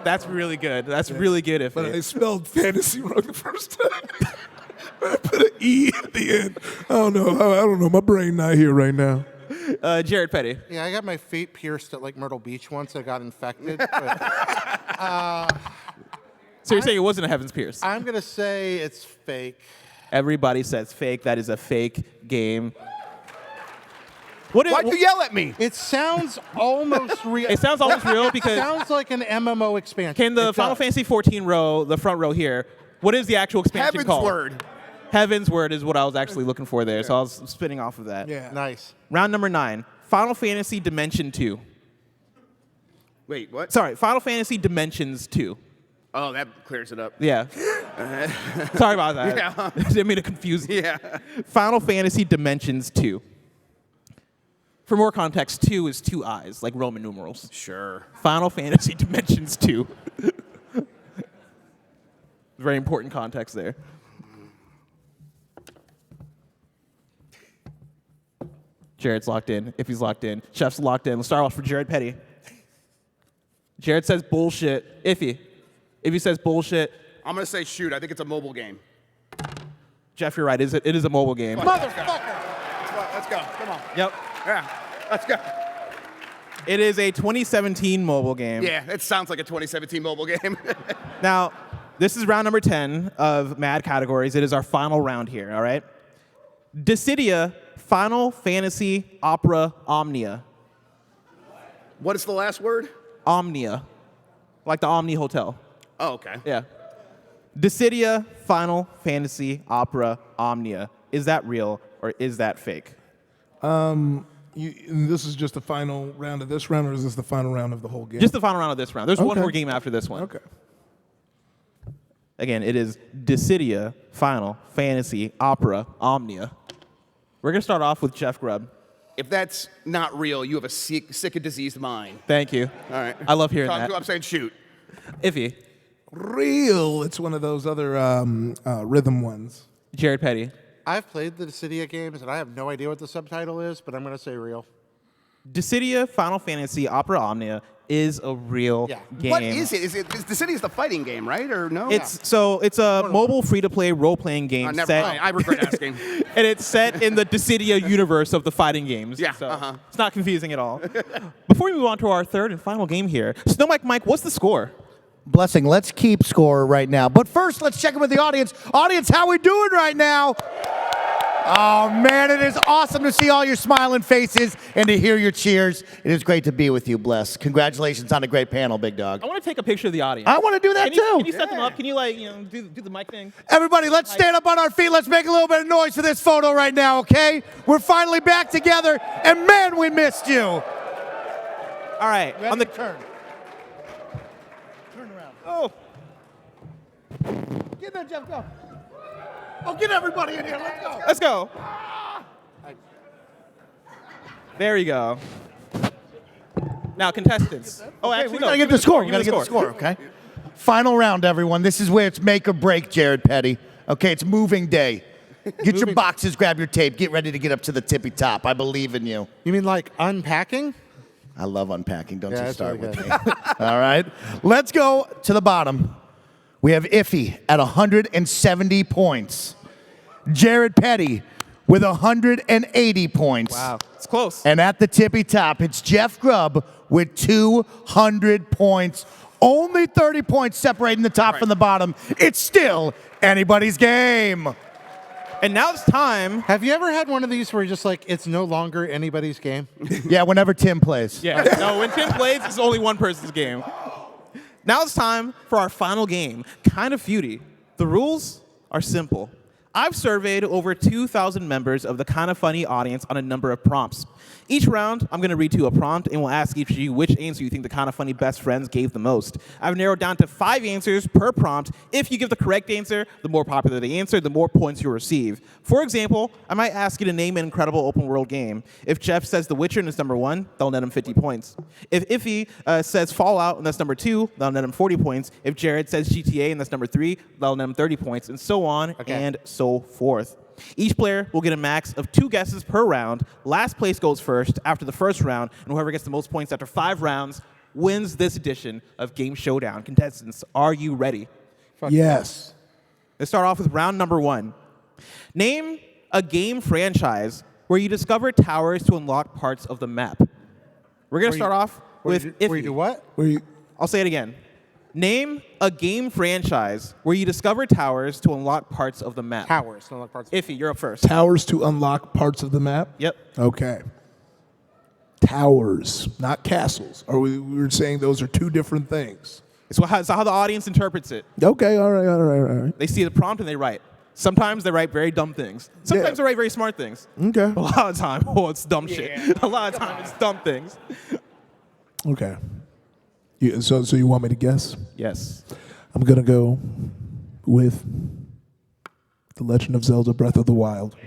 Speaker 2: That's really good. That's really good,
Speaker 4: But I
Speaker 2: Iffy.
Speaker 4: spelled fantasy wrong the first time. I put an E at the end. I don't know. My brain not here right now.
Speaker 2: Jared Petty.
Speaker 5: Yeah, I got my feet pierced at Myrtle Beach once. I got infected. But
Speaker 2: So you're saying it wasn't a Heaven's Pierce?
Speaker 5: I'm going to say it's fake.
Speaker 2: Everybody says fake. That is a fake game.
Speaker 1: Why'd you yell at me?
Speaker 5: It sounds almost real.
Speaker 2: It sounds almost real because
Speaker 5: sounds like an MMO expansion.
Speaker 2: can the
Speaker 5: It
Speaker 2: Final
Speaker 5: does.
Speaker 2: Fantasy 14 row, the front row here, what is the actual expansion
Speaker 1: Heaven's
Speaker 2: called?
Speaker 1: word.
Speaker 2: Heaven's Word is what I was actually looking for there, so I was spinning off of that.
Speaker 4: Yeah.
Speaker 5: Nice.
Speaker 2: Round number 9, Final Fantasy Dimension 2.
Speaker 1: Wait, what?
Speaker 2: Sorry, Final Fantasy Dimensions 2.
Speaker 1: Oh, that clears it up.
Speaker 2: Yeah. Sorry about that.
Speaker 1: Yeah.
Speaker 2: Didn't mean to confuse you.
Speaker 1: Yeah.
Speaker 2: Final Fantasy Dimensions 2. For more context, 2 is 2 eyes, like Roman numerals.
Speaker 1: Sure.
Speaker 2: Final Fantasy Dimensions 2. Very important context there. Jared's locked in. If he's locked in. Chef's locked in. Let's start off for Jared Petty. Jared says bullshit. Iffy. If he says bullshit,
Speaker 1: I'm going to say shoot. I think it's a mobile game.
Speaker 2: Jeff, you're right. It is a mobile game.
Speaker 1: Motherfucker. Let's go. Come on.
Speaker 2: Yep.
Speaker 1: Yeah. Let's go.
Speaker 2: It is a 2017 mobile game.
Speaker 1: Yeah, it sounds like a 2017 mobile game.
Speaker 2: Now, this is round number 10 of Mad Categories. It is our final round here, all right? Dissidia Final Fantasy Opera Omnia.
Speaker 1: What is the last word?
Speaker 2: Omnia. Like the Omni Hotel.
Speaker 1: Oh, okay.
Speaker 2: Yeah. Dissidia Final Fantasy Opera Omnia. Is that real or is that fake?
Speaker 4: This is just the final round of this round, or is this the final round of the whole game?
Speaker 2: Just the final round of this round. There's one
Speaker 4: Okay.
Speaker 2: more game after this one.
Speaker 4: Okay.
Speaker 2: Again, it is Dissidia Final Fantasy Opera Omnia. We're going to start off with Jeff Grubb.
Speaker 1: If that's not real, you have a sick and diseased mind.
Speaker 2: Thank you.
Speaker 1: All right.
Speaker 2: I love hearing
Speaker 1: So
Speaker 2: that.
Speaker 1: I'm saying shoot.
Speaker 2: Iffy.
Speaker 4: Real. It's one of those other rhythm ones.
Speaker 2: Jared Petty.
Speaker 5: I've played the Dissidia games, and I have no idea what the subtitle is, but I'm going to say real.
Speaker 2: Dissidia Final Fantasy Opera Omnia is a real game.
Speaker 1: What is it? Is the city is the fighting game, right? Or no?
Speaker 2: It's a mobile free-to-play role-playing game
Speaker 1: never
Speaker 2: set,
Speaker 1: mind. I regret asking.
Speaker 2: and it's set in the Dissidia universe of the fighting games.
Speaker 1: Yeah,
Speaker 2: So it's not confusing at all. Before we move on to our third and final game here, Snowbike Mike, what's the score?
Speaker 3: Blessing, let's keep score right now. But first, let's check in with the audience. Audience, how we doing right now? Oh, man, it is awesome to see all your smiling faces and to hear your cheers. It is great to be with you, Bless. Congratulations on a great panel, big dog.
Speaker 2: I want to take a picture of the audience.
Speaker 3: I want to do that,
Speaker 2: Can you,
Speaker 3: too.
Speaker 2: Can you set them up? Can you, do the mic thing?
Speaker 3: Everybody, let's stand up on our feet. Let's make a little bit of noise for this photo right now, okay? We're finally back together, and, man, we missed you.
Speaker 2: All right. On the
Speaker 3: turn. Turn around.
Speaker 2: Oh.
Speaker 3: Get there, Jeff, go. Oh, get everybody in here. Let's go.
Speaker 2: Let's go. There you go. Now, contestants. Oh,
Speaker 3: Okay,
Speaker 2: actually,
Speaker 3: we
Speaker 2: no.
Speaker 3: gotta
Speaker 2: give
Speaker 3: get
Speaker 2: me
Speaker 3: the score. We
Speaker 2: give
Speaker 3: gotta
Speaker 2: me
Speaker 3: get the score, okay? Final round, everyone. This is where it's make or break, Jared Petty. Okay, it's moving day. Get your boxes, grab your tape, get ready to get up to the tippy top. I believe in you.
Speaker 5: You mean like unpacking?
Speaker 3: I love unpacking. Don't
Speaker 5: Yeah,
Speaker 3: you
Speaker 5: that's
Speaker 3: start
Speaker 5: really
Speaker 3: with
Speaker 5: good.
Speaker 3: me. All right. Let's go to the bottom. We have Iffy at 170 points. Jared Petty with 180 points.
Speaker 2: Wow. It's close.
Speaker 3: And at the tippy top, it's Jeff Grubb with 200 points. Only 30 points separating the top from the bottom. It's still anybody's game.
Speaker 2: And now it's time.
Speaker 5: Have you ever had one of these where you're just like, it's no longer anybody's game?
Speaker 3: Yeah, whenever Tim plays.
Speaker 2: Yeah. No, when Tim plays, it's only one person's game. Now it's time for our final game, Kind of Feudy. The rules are simple. I've surveyed over 2,000 members of the Kind of Funny audience on a number of prompts. Each round, I'm going to read you a prompt, and we'll ask each of you which answer you think the Kind of Funny best friends gave the most. I've narrowed down to 5 answers per prompt. If you give the correct answer, the more popular the answer, the more points you'll receive. For example, I might ask you to name an incredible open-world game. If Jeff says The Witcher and it's number 1, they'll net him 50 points. If Iffy says Fallout and that's number 2, they'll net him 40 points. If Jared says GTA and that's number 3, they'll net him 30 points, and so on and so forth. Each player will get a max of 2 guesses per round. Last place goes first after the first round, and whoever gets the most points after 5 rounds wins this edition of Game Showdown. Contestants, are you ready?
Speaker 4: Yes.
Speaker 2: Let's start off with round number 1. Name a game franchise where you discover towers to unlock parts of the map. We're going to start off with
Speaker 5: Where
Speaker 2: Iffy.
Speaker 5: you do what?
Speaker 4: Where you?
Speaker 2: I'll say it again. Name a game franchise where you discover towers to unlock parts of the map.
Speaker 5: Towers. Not like parts.
Speaker 2: Iffy, you're up first.
Speaker 4: Towers to unlock parts of the map?
Speaker 2: Yep.
Speaker 4: Okay. towers, not castles. Or we were saying those are two different things.
Speaker 2: It's how the audience interprets it.
Speaker 4: Okay, all right.
Speaker 2: They see the prompt and they write. Sometimes they write very dumb things. Sometimes they write very smart things.
Speaker 4: Okay.
Speaker 2: A lot of time, it's dumb shit. A lot of time, it's dumb things.
Speaker 4: Okay. So you want me to guess?
Speaker 2: Yes.
Speaker 4: I'm going to go with The Legend of Zelda Breath of the Wild.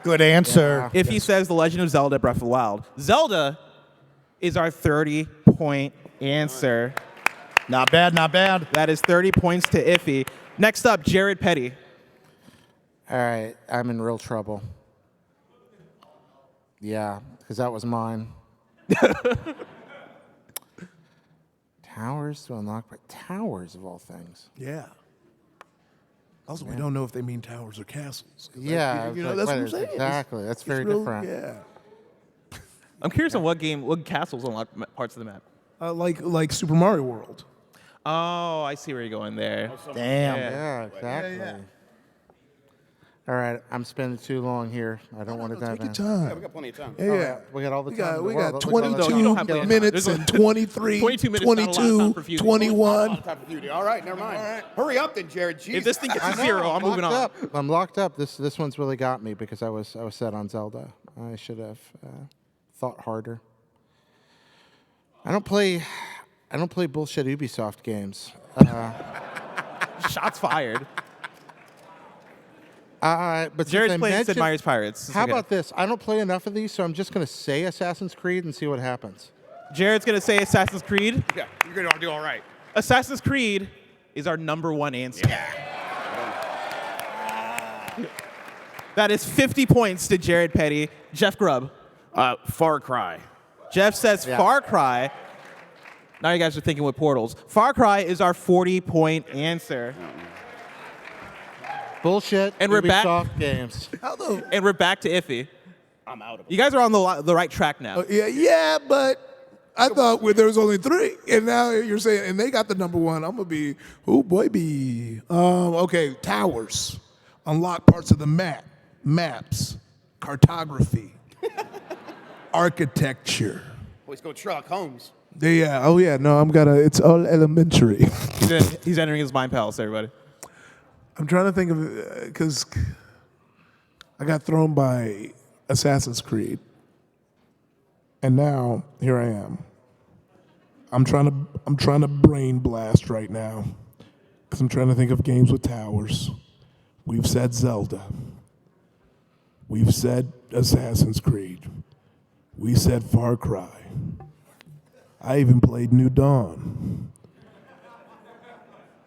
Speaker 3: Good answer.
Speaker 2: If he says The Legend of Zelda Breath of the Wild, Zelda is our 30-point answer.
Speaker 3: Not bad, not bad.
Speaker 2: That is 30 points to Iffy. Next up, Jared Petty.
Speaker 5: All right, I'm in real trouble. Yeah, because that was mine. Towers to unlock, but towers of all things.
Speaker 4: Yeah. Also, we don't know if they mean towers or castles.
Speaker 5: Yeah,
Speaker 4: You know, that's what I'm saying.
Speaker 5: Exactly, that's very
Speaker 4: real-
Speaker 5: different.
Speaker 4: Yeah.
Speaker 2: I'm curious on what castles unlock parts of the map.
Speaker 4: Like Super Mario World.
Speaker 2: Oh, I see where you're going there.
Speaker 3: Damn.
Speaker 5: Yeah, exactly. All right, I'm spending too long here. I don't want to dive
Speaker 4: Take your
Speaker 5: in.
Speaker 4: time.
Speaker 1: We got plenty of time.
Speaker 4: Yeah.
Speaker 5: We got all the
Speaker 4: We
Speaker 5: time.
Speaker 4: got,
Speaker 5: in the
Speaker 4: we
Speaker 5: world.
Speaker 4: got
Speaker 5: Look at all the
Speaker 2: 22
Speaker 5: time.
Speaker 2: have plenty.
Speaker 4: minutes
Speaker 2: There's
Speaker 4: and 23,
Speaker 2: 22 minutes, not a lot of time for Feud.
Speaker 4: 21.
Speaker 1: All right, never mind. Hurry up then, Jared. Jeez.
Speaker 2: If this thing gets
Speaker 5: I
Speaker 2: to
Speaker 5: know,
Speaker 2: zero, I'm moving on.
Speaker 5: locked up. I'm locked up. This one's really got me because I was set on Zelda. I should have thought harder. I don't play bullshit Ubisoft games.
Speaker 2: Shots fired.
Speaker 5: But since
Speaker 2: Jared's
Speaker 5: I
Speaker 2: playing Sid
Speaker 5: mentioned-
Speaker 2: Meier's Pirates. It's
Speaker 5: How
Speaker 2: okay.
Speaker 5: about this? I don't play enough of these, so I'm just going to say Assassin's Creed and see what happens.
Speaker 2: Jared's going to say Assassin's Creed.
Speaker 1: Yeah, you're going to do all right.
Speaker 2: Assassin's Creed is our number one answer. That is 50 points to Jared Petty. Jeff Grubb.
Speaker 1: Far Cry.
Speaker 2: Jeff says Far Cry. Now you guys are thinking with portals. Far Cry is our 40-point answer.
Speaker 5: Bullshit
Speaker 2: And we're back-
Speaker 5: Ubisoft games.
Speaker 2: And we're back to Iffy.
Speaker 1: I'm out of it.
Speaker 2: You guys are on the right track now.
Speaker 4: Yeah, but I thought there was only 3, and now you're saying, and they got the number 1. I'm gonna be, oh boy, okay, towers, unlock parts of the maps, cartography, architecture.
Speaker 1: Let's go Sherlock Holmes.
Speaker 4: Yeah, oh yeah, no, it's all elementary.
Speaker 2: He's entering his mind palace, everybody.
Speaker 4: I'm trying to think of, because I got thrown by Assassin's Creed, and now here I am. I'm trying to brain blast right now, because I'm trying to think of games with towers. We've said Zelda. We've said Assassin's Creed. We said Far Cry. I even played New Dawn.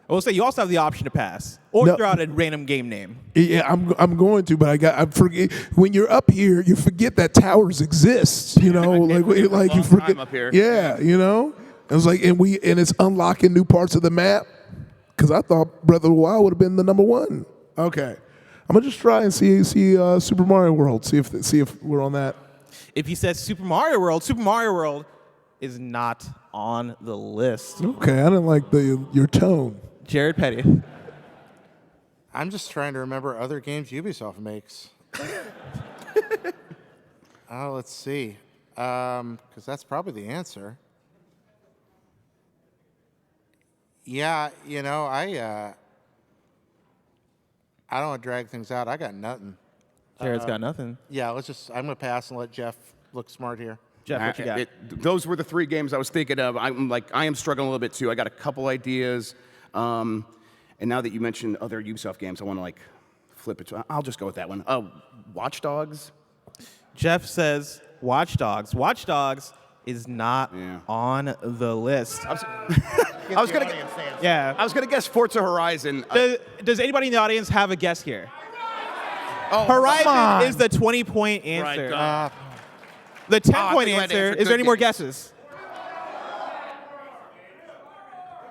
Speaker 2: I will say you also have the option to pass or
Speaker 4: No.
Speaker 2: throw out a random game name.
Speaker 4: Yeah, I'm going to, but I forget when you're up here, you forget that towers exist. You know, like you forget.
Speaker 1: up here.
Speaker 4: Yeah, you know, it was like, and it's unlocking new parts of the map. Because I thought Breath of the Wild would have been the number 1. Okay, I'm gonna just try and see Super Mario World. See if we're on that.
Speaker 2: If he says Super Mario World is not on the list.
Speaker 4: Okay, I didn't like your tone.
Speaker 2: Jared Petty.
Speaker 5: I'm just trying to remember other games Ubisoft makes. Let's see. Because that's probably the answer. Yeah, you know, I don't want to drag things out. I got nothing.
Speaker 2: Jared's got nothing.
Speaker 5: Yeah, I'm going to pass and let Jeff look smart here.
Speaker 2: Jeff, what you got?
Speaker 1: Those were the 3 games I was thinking of. I am struggling a little bit too. I got a couple ideas, and now that you mentioned other Ubisoft games, I want to flip it. I'll just go with that one. Watch Dogs.
Speaker 2: Jeff says Watch Dogs. Watch Dogs is not on the list.
Speaker 1: I was gonna guess Forza Horizon.
Speaker 2: Does anybody in the audience have a guess here?
Speaker 1: Oh,
Speaker 2: Horizon is the 20-point answer. The 10-point answer. Is there any more guesses?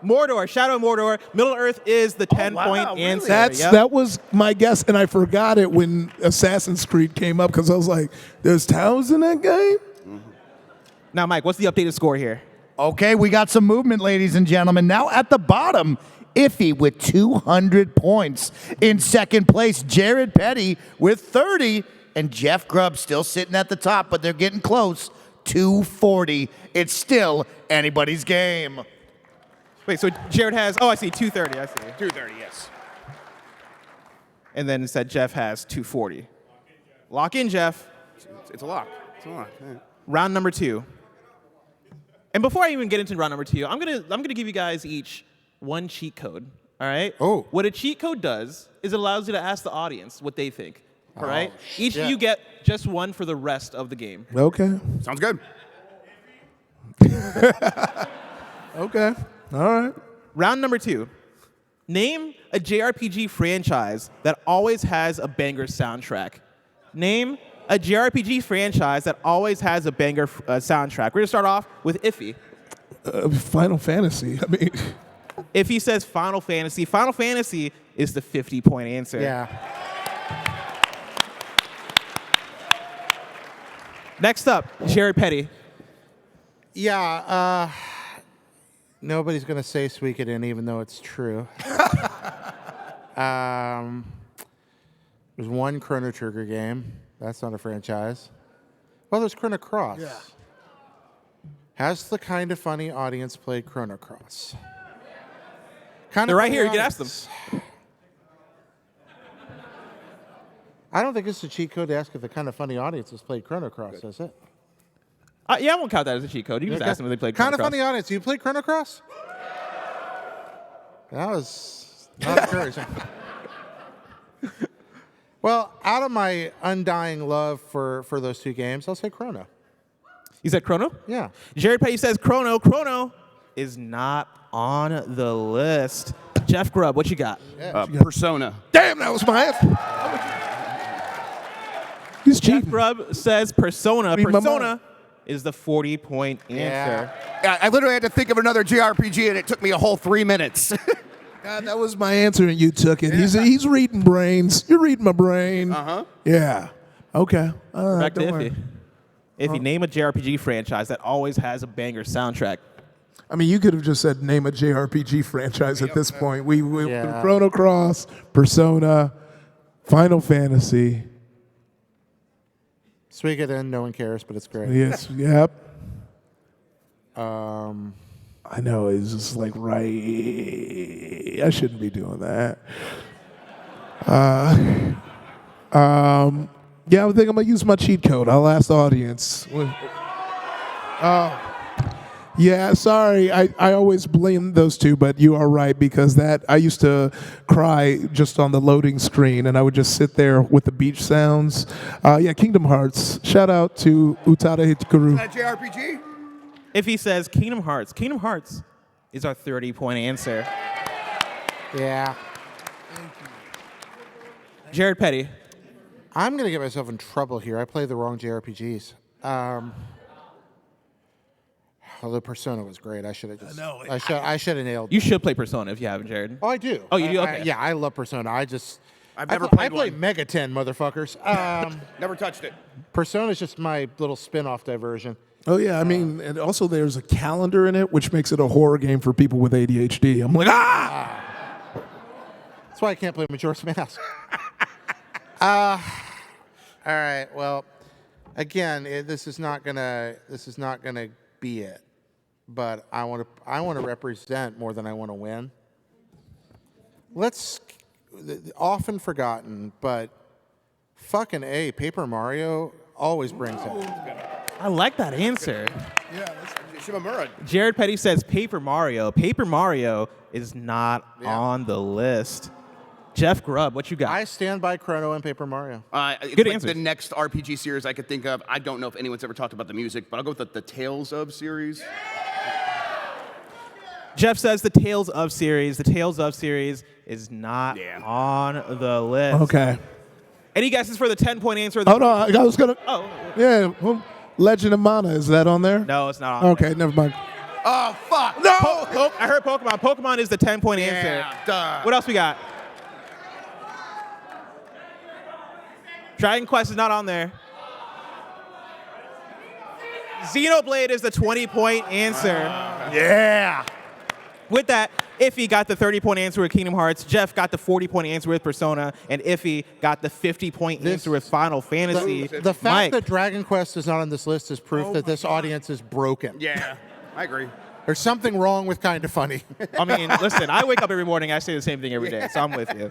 Speaker 2: Mordor, Shadow of Mordor. Middle Earth is the 10-point answer.
Speaker 4: That was my guess, and I forgot it when Assassin's Creed came up because I was like, "There's towers in that game."
Speaker 2: Now, Mike, what's the updated score here?
Speaker 3: Okay, we got some movement, ladies and gentlemen. Now at the bottom, Iffy with 200 points. In second place, Jared Petty with 30. and Jeff Grubb still sitting at the top, but they're getting close. 240. It's still anybody's game.
Speaker 2: Wait, so Jared has, I see, 230, I see.
Speaker 1: 230, yes.
Speaker 2: And then it said Jeff has 240. Lock in, Jeff.
Speaker 1: It's a lock. It's a lock. Yeah.
Speaker 2: Round number 2. And before I even get into round number 2, I'm gonna give you guys each one cheat code. All right?
Speaker 5: Oh.
Speaker 2: What a cheat code does is it allows you to ask the audience what they think. All right? Each of
Speaker 5: shit.
Speaker 2: you get just one for the rest of the game.
Speaker 4: Okay.
Speaker 1: Sounds good.
Speaker 4: Okay. All right.
Speaker 2: Round number 2. Name a JRPG franchise that always has a banger soundtrack. Name a JRPG franchise that always has a banger soundtrack. We're going to start off with Iffy.
Speaker 4: Final Fantasy. I mean,
Speaker 2: Iffy says Final Fantasy. Final Fantasy is the 50-point answer.
Speaker 5: Yeah.
Speaker 2: Next up, Jared Petty.
Speaker 5: Yeah. Nobody's going to say Suikoden, even though it's true. There's one Chrono Trigger game. That's not a franchise. Well, there's Chrono Cross. Yeah. Has the Kind of Funny audience played Chrono Cross?
Speaker 2: They're right here. You can ask them.
Speaker 5: I don't think it's a cheat code to ask if the Kind of Funny audience has played Chrono Cross, is it?
Speaker 2: Yeah, I won't count that as a cheat code. You can just ask them if they played Chrono
Speaker 5: Kind of
Speaker 2: Cross.
Speaker 5: Funny audience. You played Chrono Cross? That was not encouraging. Well, out of my undying love for those two games, I'll say Chrono.
Speaker 2: You said Chrono?
Speaker 5: Yeah.
Speaker 2: Jared Petty says Chrono. Chrono is not on the list. Jeff Grubb, what you got?
Speaker 1: Persona.
Speaker 4: damn, that was my answer. He's
Speaker 2: Jeff
Speaker 4: cheating.
Speaker 2: Grubb says Persona.
Speaker 4: Read my
Speaker 2: Persona
Speaker 4: mind.
Speaker 2: is the 40-point answer.
Speaker 1: Yeah, I literally had to think of another JRPG, and it took me a whole 3 minutes.
Speaker 4: God, that was my answer, and you took it. He's reading brains. You're reading my brain.
Speaker 1: Uh-huh.
Speaker 4: Yeah. Okay. All right.
Speaker 2: Back to
Speaker 4: don't worry.
Speaker 2: Iffy. If you name a JRPG franchise that always has a banger soundtrack.
Speaker 4: I mean, you could have just said name a JRPG franchise at this point. We
Speaker 5: Yeah.
Speaker 4: Chrono Cross, Persona, Final Fantasy.
Speaker 5: Suikoden, no one cares, but it's great.
Speaker 4: Yes. Yep. I know. It's just like right. I shouldn't be doing that. Yeah, I think I'm gonna use my cheat code. I'll ask the audience. Yeah, sorry. I always blame those two, but you are right because that I used to cry just on the loading screen, and I would just sit there with the beach sounds. Yeah, Kingdom Hearts. Shout out to Utada Hikaru.
Speaker 1: That JRPG?
Speaker 2: If he says Kingdom Hearts is our 30-point answer.
Speaker 5: Yeah.
Speaker 2: Jared Petty.
Speaker 5: I'm going to get myself in trouble here. I played the wrong JRPGs. Although Persona was great. I should have just. I should have nailed.
Speaker 2: You should play Persona if you haven't, Jared.
Speaker 5: Oh, I do.
Speaker 2: Oh, you do? Okay.
Speaker 5: Yeah, I love Persona. I've
Speaker 1: never
Speaker 5: I
Speaker 1: played
Speaker 5: play
Speaker 1: one.
Speaker 5: Mega 10, motherfuckers.
Speaker 1: Never touched it.
Speaker 5: Persona is just my little spin-off diversion.
Speaker 4: Oh yeah, I mean, and also there's a calendar in it, which makes it a horror game for people with ADHD. I'm like,
Speaker 5: That's why I can't play Majora's Mask. All right. Well, again, this is not gonna be it. But I want to represent more than I want to win. Often forgotten, but fucking A, Paper Mario always brings it.
Speaker 2: I like that answer.
Speaker 1: Shimamura.
Speaker 2: Jared Petty says Paper Mario. Paper Mario is not on the list. Jeff Grubb, what you got?
Speaker 5: I stand by Chrono and Paper Mario.
Speaker 1: It's
Speaker 2: Good
Speaker 1: like
Speaker 2: answer.
Speaker 1: the next RPG series I could think of. I don't know if anyone's ever talked about the music, but I'll go with the Tales of series.
Speaker 2: Jeff says the Tales of series. The Tales of series is not on the list.
Speaker 4: okay.
Speaker 2: Any guesses for the 10-point answer?
Speaker 4: Hold on, I was gonna.
Speaker 2: Oh,
Speaker 4: Yeah, well, Legend of Mana, is that on there?
Speaker 2: no, it's not on.
Speaker 4: Okay, never mind.
Speaker 1: Oh, fuck!
Speaker 4: No.
Speaker 2: I heard Pokemon. Pokemon is the 10-point answer.
Speaker 1: Duh.
Speaker 2: What else we got? Dragon Quest is not on there. Xenoblade is the 20-point answer.
Speaker 3: Yeah.
Speaker 2: With that, Iffy got the 30-point answer with Kingdom Hearts. Jeff got the 40-point answer with Persona. And Iffy got the 50-point answer with Final Fantasy.
Speaker 5: The fact
Speaker 2: Mike,
Speaker 5: that Dragon Quest is not on this list is proof that this audience is broken.
Speaker 1: Yeah, I agree.
Speaker 5: There's something wrong with Kind of Funny.
Speaker 2: I mean, listen, I wake up every morning, I say the same thing every day, so I'm with you.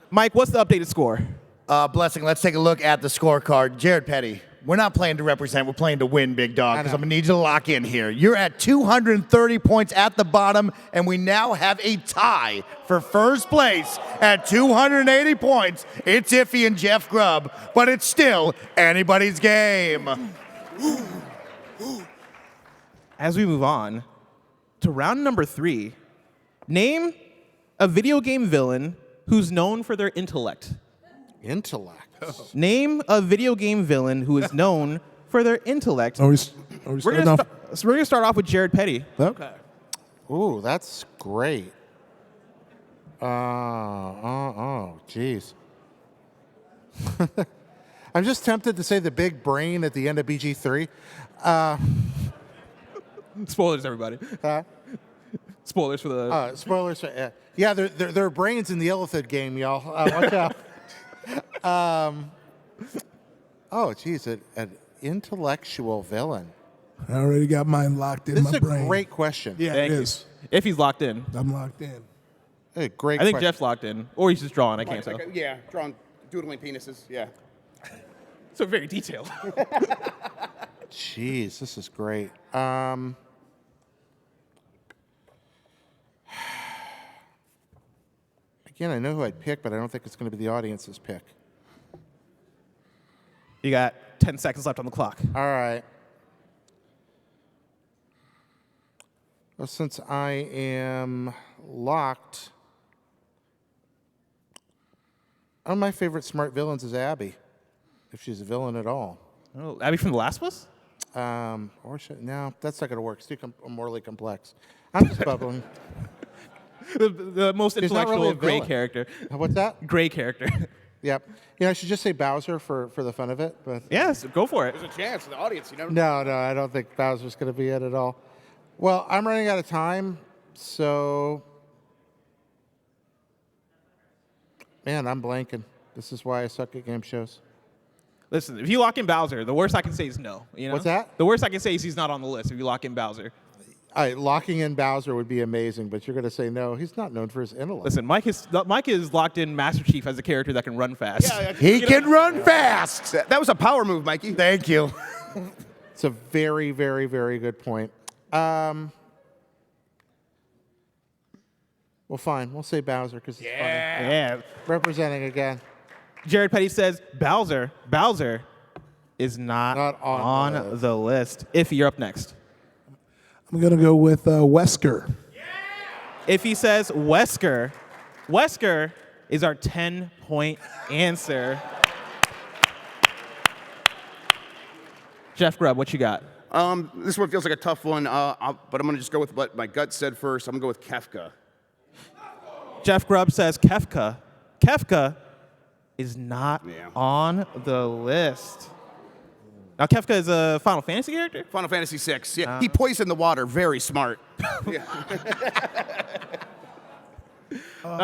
Speaker 2: Mike, what's the updated score?
Speaker 3: Blessing, let's take a look at the scorecard. Jared Petty, we're not playing to represent, we're playing to win, big dog, because I'm going to need you to lock in here. You're at 230 points at the bottom, and we now have a tie for first place at 280 points. It's Iffy and Jeff Grubb, but it's still anybody's game.
Speaker 2: As we move on to round number 3, name a video game villain who's known for their intellect.
Speaker 5: Intellect.
Speaker 2: Name a video game villain who is known for their intellect.
Speaker 4: Are we
Speaker 2: We're
Speaker 4: starting
Speaker 2: going
Speaker 4: off?
Speaker 2: to start off with Jared Petty.
Speaker 4: Okay.
Speaker 5: Ooh, that's great. Jeez. I'm just tempted to say the big brain at the end of BG3.
Speaker 2: Spoilers, everybody. Spoilers for the...
Speaker 5: Spoilers. Yeah, there are brains in the Illithid game, y'all. Watch out. Geez, an intellectual villain.
Speaker 4: I already got mine locked in
Speaker 5: This
Speaker 4: my
Speaker 5: is a
Speaker 4: brain.
Speaker 5: great question.
Speaker 4: Yeah,
Speaker 2: Thank
Speaker 4: it
Speaker 2: you.
Speaker 4: is.
Speaker 2: If he's locked in.
Speaker 4: I'm locked in.
Speaker 5: A great
Speaker 2: I think
Speaker 5: question.
Speaker 2: Jeff's locked in. Or he's just drawing, I can't tell.
Speaker 1: Yeah, drawing, doodling penises. Yeah.
Speaker 2: So very detailed.
Speaker 5: Jeez, this is great. Again, I know who I'd pick, but I don't think it's going to be the audience's pick.
Speaker 2: You got 10 seconds left on the clock.
Speaker 5: All right. Well, since I am locked, one of my favorite smart villains is Abby, if she's a villain at all.
Speaker 2: Oh, Abby from The Last of Us?
Speaker 5: No, that's not going to work. It's too morally complex. I'm just bubbling.
Speaker 2: The most
Speaker 5: She's not
Speaker 2: intellectual
Speaker 5: really a
Speaker 2: gray
Speaker 5: villain.
Speaker 2: character.
Speaker 5: What's that?
Speaker 2: Gray character.
Speaker 5: Yep. I should just say Bowser for the fun of it, but
Speaker 2: Yes, go for it.
Speaker 1: There's a chance, the audience, you know?
Speaker 5: no, I don't think Bowser's going to be it at all. Well, I'm running out of time, so man, I'm blanking. This is why I suck at game shows.
Speaker 2: Listen, if you lock in Bowser, the worst I can say is no. You know?
Speaker 5: What's that?
Speaker 2: The worst I can say is he's not on the list if you lock in Bowser.
Speaker 5: Locking in Bowser would be amazing, but you're going to say no. He's not known for his intellect.
Speaker 2: Listen, Mike is locked in Master Chief as a character that can run fast.
Speaker 1: Yeah,
Speaker 3: He can run fast.
Speaker 1: that was a power move, Mikey.
Speaker 3: Thank you.
Speaker 5: It's a very, very, very good point. Well, fine. We'll say Bowser because it's funny.
Speaker 2: Yeah.
Speaker 5: Representing again.
Speaker 2: Jared Petty says Bowser is not on the list. Iffy, you're up next.
Speaker 4: I'm going to go with Wesker.
Speaker 2: If he says Wesker is our 10-point answer. Jeff Grubb, what you got?
Speaker 1: This one feels like a tough one, but I'm going to just go with what my gut said first. I'm going to go with Kefka.
Speaker 2: Jeff Grubb says Kefka. Kefka is not on the list. Now, Kefka is a Final Fantasy character?
Speaker 1: Final Fantasy VI. Yeah, he poisoned the water. Very smart.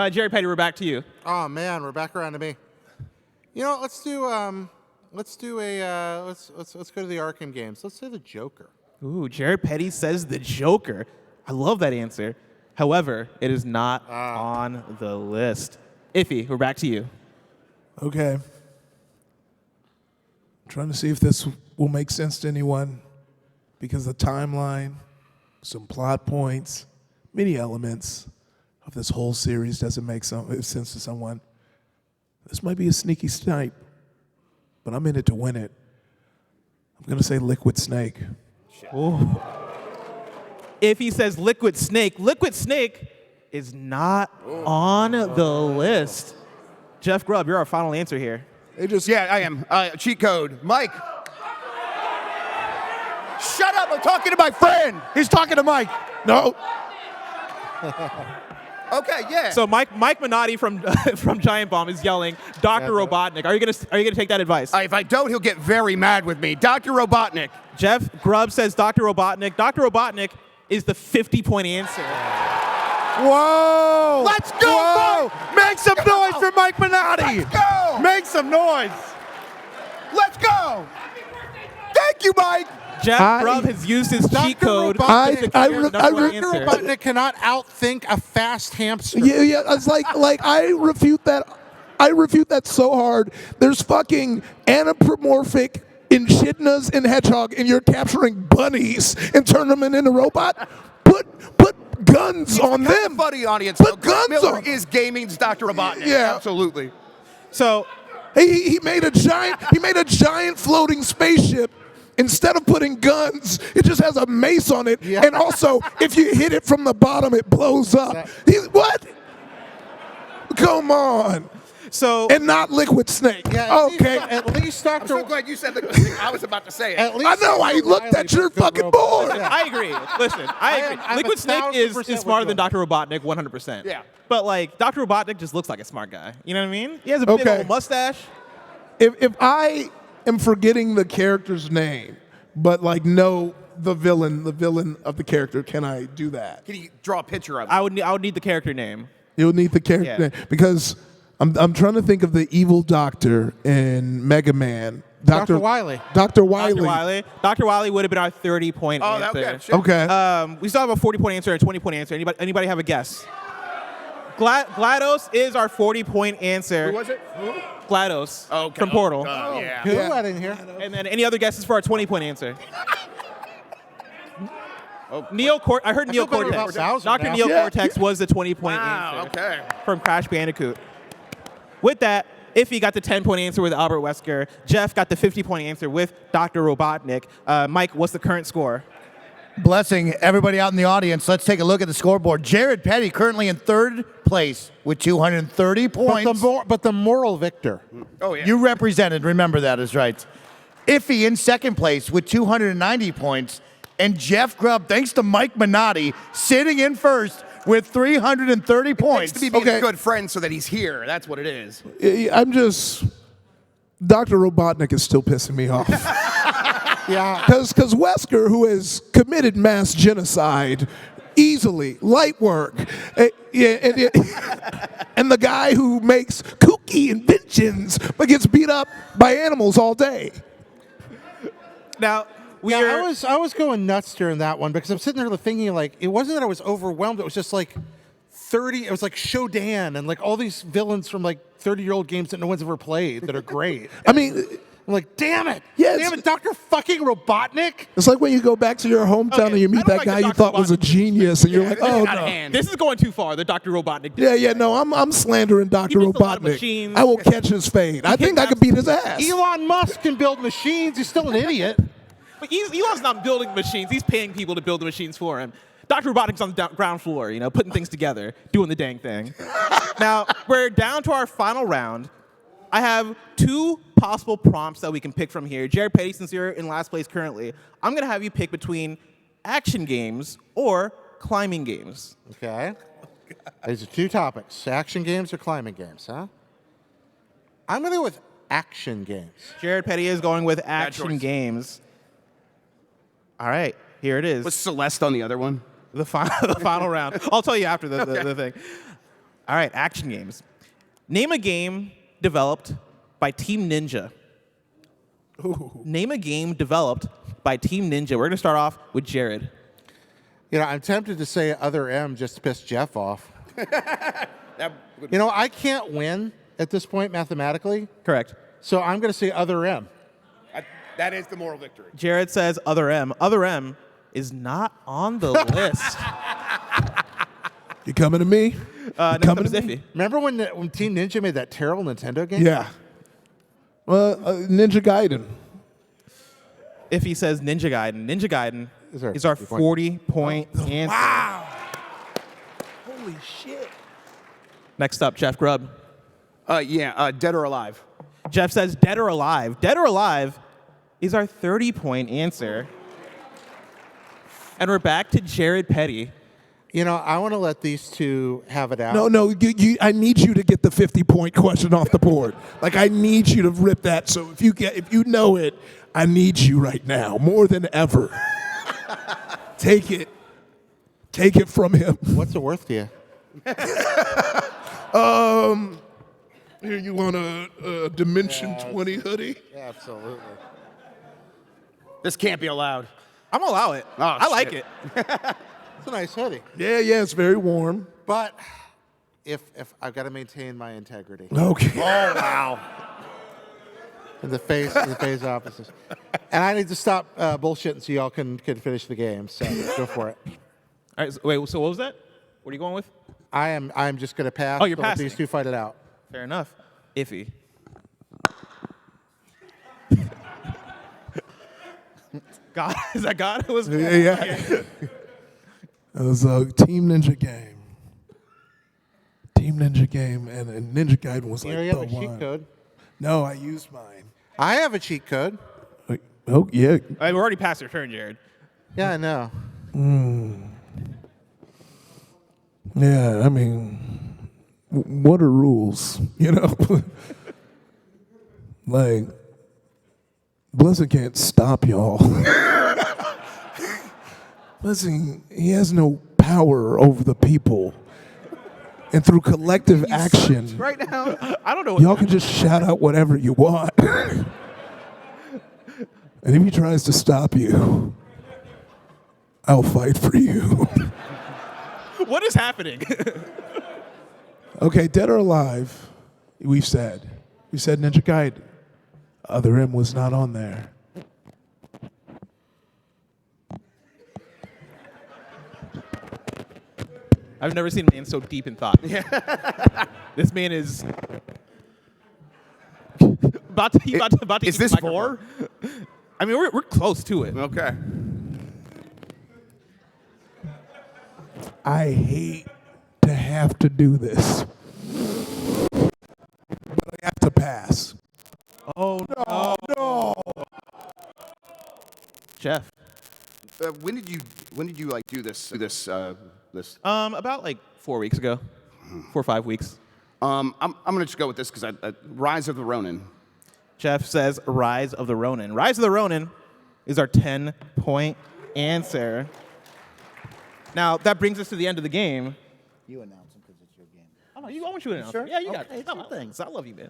Speaker 2: Jerry Petty, we're back to you.
Speaker 5: Oh man, we're back around to me. Let's go to the Arkham games. Let's say the Joker.
Speaker 2: Ooh, Jared Petty says the Joker. I love that answer. However, it is not on the list. Iffy, we're back to you.
Speaker 4: Okay. I'm trying to see if this will make sense to anyone because the timeline, some plot points, many elements of this whole series doesn't make sense to someone. This might be a sneaky snipe, but I'm in it to win it. I'm going to say Liquid Snake.
Speaker 2: If he says Liquid Snake is not on the list. Jeff Grubb, you're our final answer here.
Speaker 1: Yeah, I am. Cheat code. Mike. Shut up. I'm talking to my friend.
Speaker 3: He's talking to Mike.
Speaker 4: No.
Speaker 1: Okay, yeah.
Speaker 2: So Mike Minotti from from Giant Bomb is yelling, Dr. Robotnik. Are you gonna take that advice?
Speaker 1: If I don't, he'll get very mad with me. Dr. Robotnik.
Speaker 2: Jeff Grubb says Dr. Robotnik. Dr. Robotnik is the 50-point answer.
Speaker 3: Whoa!
Speaker 5: Let's go,
Speaker 3: Whoa!
Speaker 5: Mike!
Speaker 3: Make some noise for Mike Minotti!
Speaker 5: Let's go!
Speaker 3: Make some noise!
Speaker 5: Let's go! Thank you, Mike.
Speaker 2: Jeff Grubb has used his cheat code.
Speaker 5: Robotnik-
Speaker 2: Number one
Speaker 5: Dr.
Speaker 2: answer.
Speaker 5: Robotnik cannot outthink a fast hamster.
Speaker 4: Yeah. It's like I refute that. I refute that so hard. There's fucking anthropomorphic echidnas and hedgehog, and you're capturing bunnies and turn them into robot. Put guns on them.
Speaker 1: Funny audience.
Speaker 4: Put
Speaker 1: though. Greg
Speaker 4: guns
Speaker 1: Miller
Speaker 4: on.
Speaker 1: is gaming's Dr. Robotnik.
Speaker 4: Yeah.
Speaker 1: Absolutely.
Speaker 2: So
Speaker 4: He made a giant floating spaceship. Instead of putting guns, it just has a mace on it.
Speaker 5: Yeah.
Speaker 4: And also, if you hit it from the bottom, it blows up. What? Come on.
Speaker 2: So
Speaker 4: And not Liquid Snake.
Speaker 5: Yeah,
Speaker 4: Okay.
Speaker 5: At least
Speaker 1: I'm so
Speaker 5: Dr.
Speaker 1: glad you said the thing I was about to say it.
Speaker 5: At least
Speaker 4: I know. I
Speaker 5: Dr.
Speaker 4: looked at
Speaker 5: Riley's
Speaker 4: your
Speaker 5: a good
Speaker 4: fucking
Speaker 5: robot.
Speaker 4: board.
Speaker 5: Yeah.
Speaker 2: I agree. Listen, I agree.
Speaker 5: I'm
Speaker 2: Liquid Snake
Speaker 5: 1,000%
Speaker 2: is
Speaker 5: with
Speaker 2: smarter than
Speaker 5: you.
Speaker 2: Dr. Robotnik 100%.
Speaker 1: Yeah.
Speaker 2: But like Dr. Robotnik just looks like a smart guy. You know what I mean? He has a big
Speaker 4: Okay.
Speaker 2: old mustache.
Speaker 4: If I am forgetting the character's name, but like know the villain of the character, can I do that?
Speaker 1: Can you draw a picture of it?
Speaker 2: I would need the character name.
Speaker 4: You'll need the character
Speaker 2: Yeah.
Speaker 4: name because I'm trying to think of the evil doctor in Mega Man.
Speaker 5: Dr. Wily.
Speaker 4: Dr. Wily.
Speaker 2: Dr. Wily would have been our 30-point
Speaker 1: Oh, that
Speaker 2: answer.
Speaker 1: okay.
Speaker 4: Okay.
Speaker 2: We still have a 40-point answer and a 20-point answer. Anybody have a guess? GLaDOS is our 40-point answer.
Speaker 1: Who was it? Who?
Speaker 2: GLaDOS
Speaker 1: Okay.
Speaker 2: from Portal.
Speaker 1: Yeah.
Speaker 5: Who I didn't hear?
Speaker 2: And then any other guesses for our 20-point answer? I heard Neo
Speaker 5: feel better about
Speaker 2: Cortex.
Speaker 5: Bowser
Speaker 2: Dr.
Speaker 5: now.
Speaker 2: Neo
Speaker 4: Yeah.
Speaker 2: Cortex was the 20-point
Speaker 1: Wow,
Speaker 2: answer
Speaker 1: okay.
Speaker 2: from Crash Bandicoot. With that, Iffy got the 10-point answer with Albert Wesker. Jeff got the 50-point answer with Dr. Robotnik. Mike, what's the current score?
Speaker 3: Blessing, everybody out in the audience, let's take a look at the scoreboard. Jared Petty currently in third place with 230 points.
Speaker 5: But the moral victor.
Speaker 1: Oh, yeah.
Speaker 3: You represented, remember that is right. Iffy in second place with 290 points. And Jeff Grubb, thanks to Mike Minotti, sitting in first with 330
Speaker 1: Thanks
Speaker 3: points.
Speaker 1: to me being
Speaker 4: Okay.
Speaker 1: a good friend so that he's here. That's what it is.
Speaker 4: I'm just. Dr. Robotnik is still pissing me off.
Speaker 5: Yeah.
Speaker 4: Because Wesker, who has committed mass genocide easily, light work, and the guy who makes kooky inventions but gets beat up by animals all day.
Speaker 2: Now,
Speaker 5: Yeah, I was going nuts during that one because I'm sitting there thinking like it wasn't that I was overwhelmed. It was just like 30. It was like Showdown and like all these villains from like 30-year-old games that no one's ever played that are great.
Speaker 4: I mean,
Speaker 5: I'm like, damn it,
Speaker 4: Yeah,
Speaker 5: damn it, Dr. fucking Robotnik.
Speaker 4: it's like when you go back to your hometown
Speaker 2: Okay,
Speaker 4: and you meet
Speaker 2: I don't
Speaker 4: that
Speaker 2: like
Speaker 4: guy
Speaker 2: the
Speaker 4: you
Speaker 2: Dr.
Speaker 4: thought was a
Speaker 2: Robotnik.
Speaker 4: genius, and you're like, oh
Speaker 1: Out of
Speaker 4: no.
Speaker 1: hand.
Speaker 2: this is going too far. The Dr. Robotnik did.
Speaker 4: Yeah, no, I'm slandering Dr.
Speaker 2: built a lot of
Speaker 4: Robotnik.
Speaker 2: machines.
Speaker 4: I will catch his fade. I think I could beat his ass.
Speaker 5: Elon Musk can build machines. He's still an idiot.
Speaker 2: But Elon's not building machines. He's paying people to build the machines for him. Dr. Robotnik's on the ground floor, putting things together, doing the dang thing. Now, we're down to our final round. I have two possible prompts that we can pick from here. Jared Petty, since you're in last place currently, I'm going to have you pick between action games or climbing games.
Speaker 5: Okay. These are two topics: action games or climbing games, huh? I'm gonna go with action games.
Speaker 2: Jared Petty is going with action
Speaker 1: choice.
Speaker 2: games. All right, here it is.
Speaker 1: Was Celeste on the other one?
Speaker 2: The final round. I'll tell you after the thing. All right, action games. Name a game developed by Team Ninja. Name a game developed by Team Ninja. We're going to start off with Jared.
Speaker 5: I'm tempted to say other M just to piss Jeff off.
Speaker 1: That would-
Speaker 5: I can't win at this point mathematically,
Speaker 2: Correct.
Speaker 5: so I'm gonna say other M.
Speaker 1: that is the moral victory.
Speaker 2: Jared says other M. Other M is not on the list.
Speaker 4: You coming to me?
Speaker 2: Next up
Speaker 4: coming
Speaker 2: is
Speaker 4: to me?
Speaker 2: Iffy.
Speaker 5: Remember when Team Ninja made that terrible Nintendo game?
Speaker 4: Yeah. Ninja Gaiden.
Speaker 2: Iffy says Ninja Gaiden. Ninja Gaiden
Speaker 5: Is
Speaker 2: our
Speaker 5: our
Speaker 2: 40-point answer.
Speaker 4: Wow. Holy shit.
Speaker 2: Next up, Jeff Grubb.
Speaker 1: Dead or Alive.
Speaker 2: Jeff says Dead or Alive. Dead or Alive is our 30-point answer. And we're back to Jared Petty.
Speaker 5: I want to let these two have it out.
Speaker 4: No, I need you to get the 50-point question off the board. Like, I need you to rip that. So if you know it, I need you right now more than ever. Take it from him.
Speaker 5: What's it worth to you?
Speaker 4: Here, you want a Dimension 20 hoodie?
Speaker 5: Absolutely.
Speaker 1: This can't be allowed.
Speaker 2: I'm gonna allow it.
Speaker 1: Oh,
Speaker 2: I like
Speaker 1: shit.
Speaker 2: it.
Speaker 5: It's a nice hoodie.
Speaker 4: Yeah, it's very warm.
Speaker 5: But if I've got to maintain my integrity
Speaker 4: Okay.
Speaker 1: Oh, wow.
Speaker 5: in the face offices, and I need to stop bullshitting so y'all can finish the game. So go for it.
Speaker 2: All right. So, wait. So what was that? What are you going with?
Speaker 5: I'm just gonna pass.
Speaker 2: Oh, you're
Speaker 5: but let
Speaker 2: passing.
Speaker 5: these two fight it out.
Speaker 2: Fair enough. Iffy. God, is that God? It was.
Speaker 4: Yeah. It was a Team Ninja game. Team Ninja game, and Ninja Gaiden was
Speaker 5: You
Speaker 4: like
Speaker 5: know, you
Speaker 4: the
Speaker 5: have a cheat
Speaker 4: one.
Speaker 5: code.
Speaker 4: No, I used mine.
Speaker 5: I have a cheat code.
Speaker 4: Like, oh, yeah.
Speaker 2: All right, we're already past your turn, Jared.
Speaker 5: Yeah, I know.
Speaker 4: Yeah, I mean, what are rules? You know? Like, Blessing can't stop y'all. Blessing, he has no power over the people. And through collective action,
Speaker 1: Right now.
Speaker 2: I don't know.
Speaker 4: y'all can just shout out whatever you want. And if he tries to stop you, I'll fight for you.
Speaker 2: What is happening?
Speaker 4: Okay, dead or alive, we said Ninja Gaiden. Other M was not on there.
Speaker 2: I've never seen a man so deep in thought. This man is about to
Speaker 1: Is
Speaker 2: eat
Speaker 1: this
Speaker 2: the microphone.
Speaker 1: 4?
Speaker 2: I mean, we're close to it.
Speaker 1: Okay.
Speaker 4: I hate to have to do this, but I have to pass.
Speaker 2: Oh no! Jeff.
Speaker 1: When did you like do this? This.
Speaker 2: About like 4 weeks ago, 4 or 5 weeks.
Speaker 1: I'm gonna just go with this because Rise of the Ronin.
Speaker 2: Jeff says Rise of the Ronin. Rise of the Ronin is our 10-point answer. Now, that brings us to the end of the game.
Speaker 3: You announce them because it's your game.
Speaker 2: Oh, no, you want you to announce
Speaker 3: Sure?
Speaker 2: it. Yeah, you got
Speaker 3: Okay,
Speaker 2: it.
Speaker 3: it's
Speaker 2: No,
Speaker 3: your thing.
Speaker 2: I love you, man.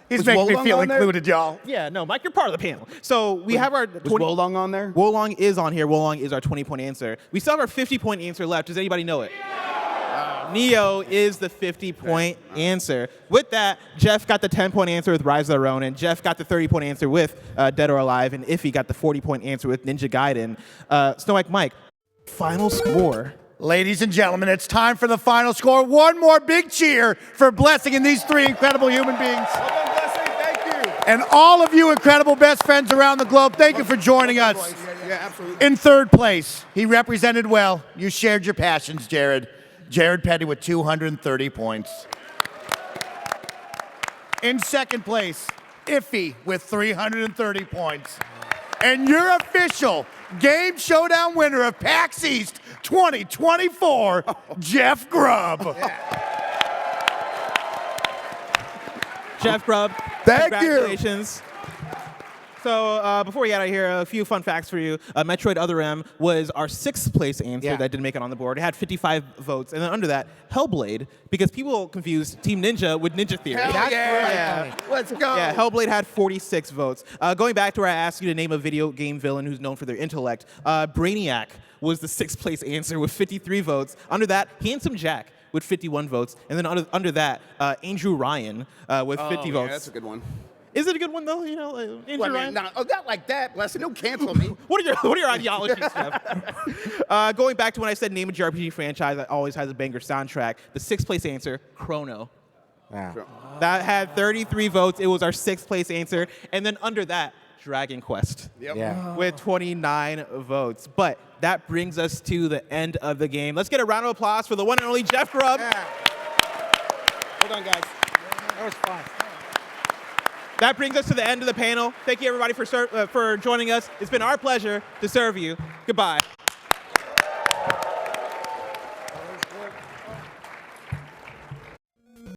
Speaker 3: He's
Speaker 1: Was
Speaker 3: making me
Speaker 1: Wolong
Speaker 3: feel
Speaker 1: on there?
Speaker 3: included, y'all.
Speaker 2: Yeah, no, Mike, you're part of the panel. So we have our
Speaker 1: Was Wolong on there?
Speaker 2: Wolong is on here. Wolong is our 20-point answer. We still have our 50-point answer left. Does anybody know it? Neo is the 50-point answer. With that, Jeff got the 10-point answer with Rise of the Ronin. Jeff got the 30-point answer with Dead or Alive. And Iffy got the 40-point answer with Ninja Gaiden. Snowbike Mike, final score.
Speaker 3: Ladies and gentlemen, it's time for the final score. One more big cheer for Blessing and these three incredible human beings. And all of you incredible best friends around the globe, thank you for joining us.
Speaker 1: Yeah, absolutely.
Speaker 3: In third place, he represented well. You shared your passions, Jared. Jared Petty with 230 points. In second place, Iffy with 330 points. And your official Game Showdown winner of PAX East 2024, Jeff Grubb.
Speaker 2: Jeff Grubb,
Speaker 3: Thank you.
Speaker 2: congratulations. So before we get out of here, a few fun facts for you. Metroid Other M was our 6th place answer
Speaker 5: Yeah.
Speaker 2: that didn't make it on the board. It had 55 votes. And then under that, Hellblade, because people confused Team Ninja with Ninja Theory.
Speaker 5: That's
Speaker 2: Yeah.
Speaker 5: really funny.
Speaker 1: Let's go.
Speaker 2: Yeah, Hellblade had 46 votes. Going back to where I asked you to name a video game villain who's known for their intellect, Brainiac was the 6th place answer with 53 votes. Under that, Handsome Jack with 51 votes. And then under that, Andrew Ryan with 50 votes.
Speaker 1: Yeah, that's a good one.
Speaker 2: Is it a good one, though? You know, Andrew
Speaker 1: Well, I
Speaker 2: Ryan?
Speaker 1: mean, not like that, Blessing. Don't cancel me.
Speaker 2: What are your ideologies, Jeff? Going back to when I said name a JRPG franchise that always has a banger soundtrack, the 6th place answer, Chrono.
Speaker 5: Yeah.
Speaker 2: That had 33 votes. It was our 6th place answer. And then under that, Dragon Quest.
Speaker 1: Yep.
Speaker 5: Yeah.
Speaker 2: With 29 votes. But that brings us to the end of the game. Let's get a round of applause for the one and only Jeff Grubb.
Speaker 1: Hold on, guys.
Speaker 5: That was fun.
Speaker 2: That brings us to the end of the panel. Thank you, everybody, for joining us. It's been our pleasure to serve you. Goodbye.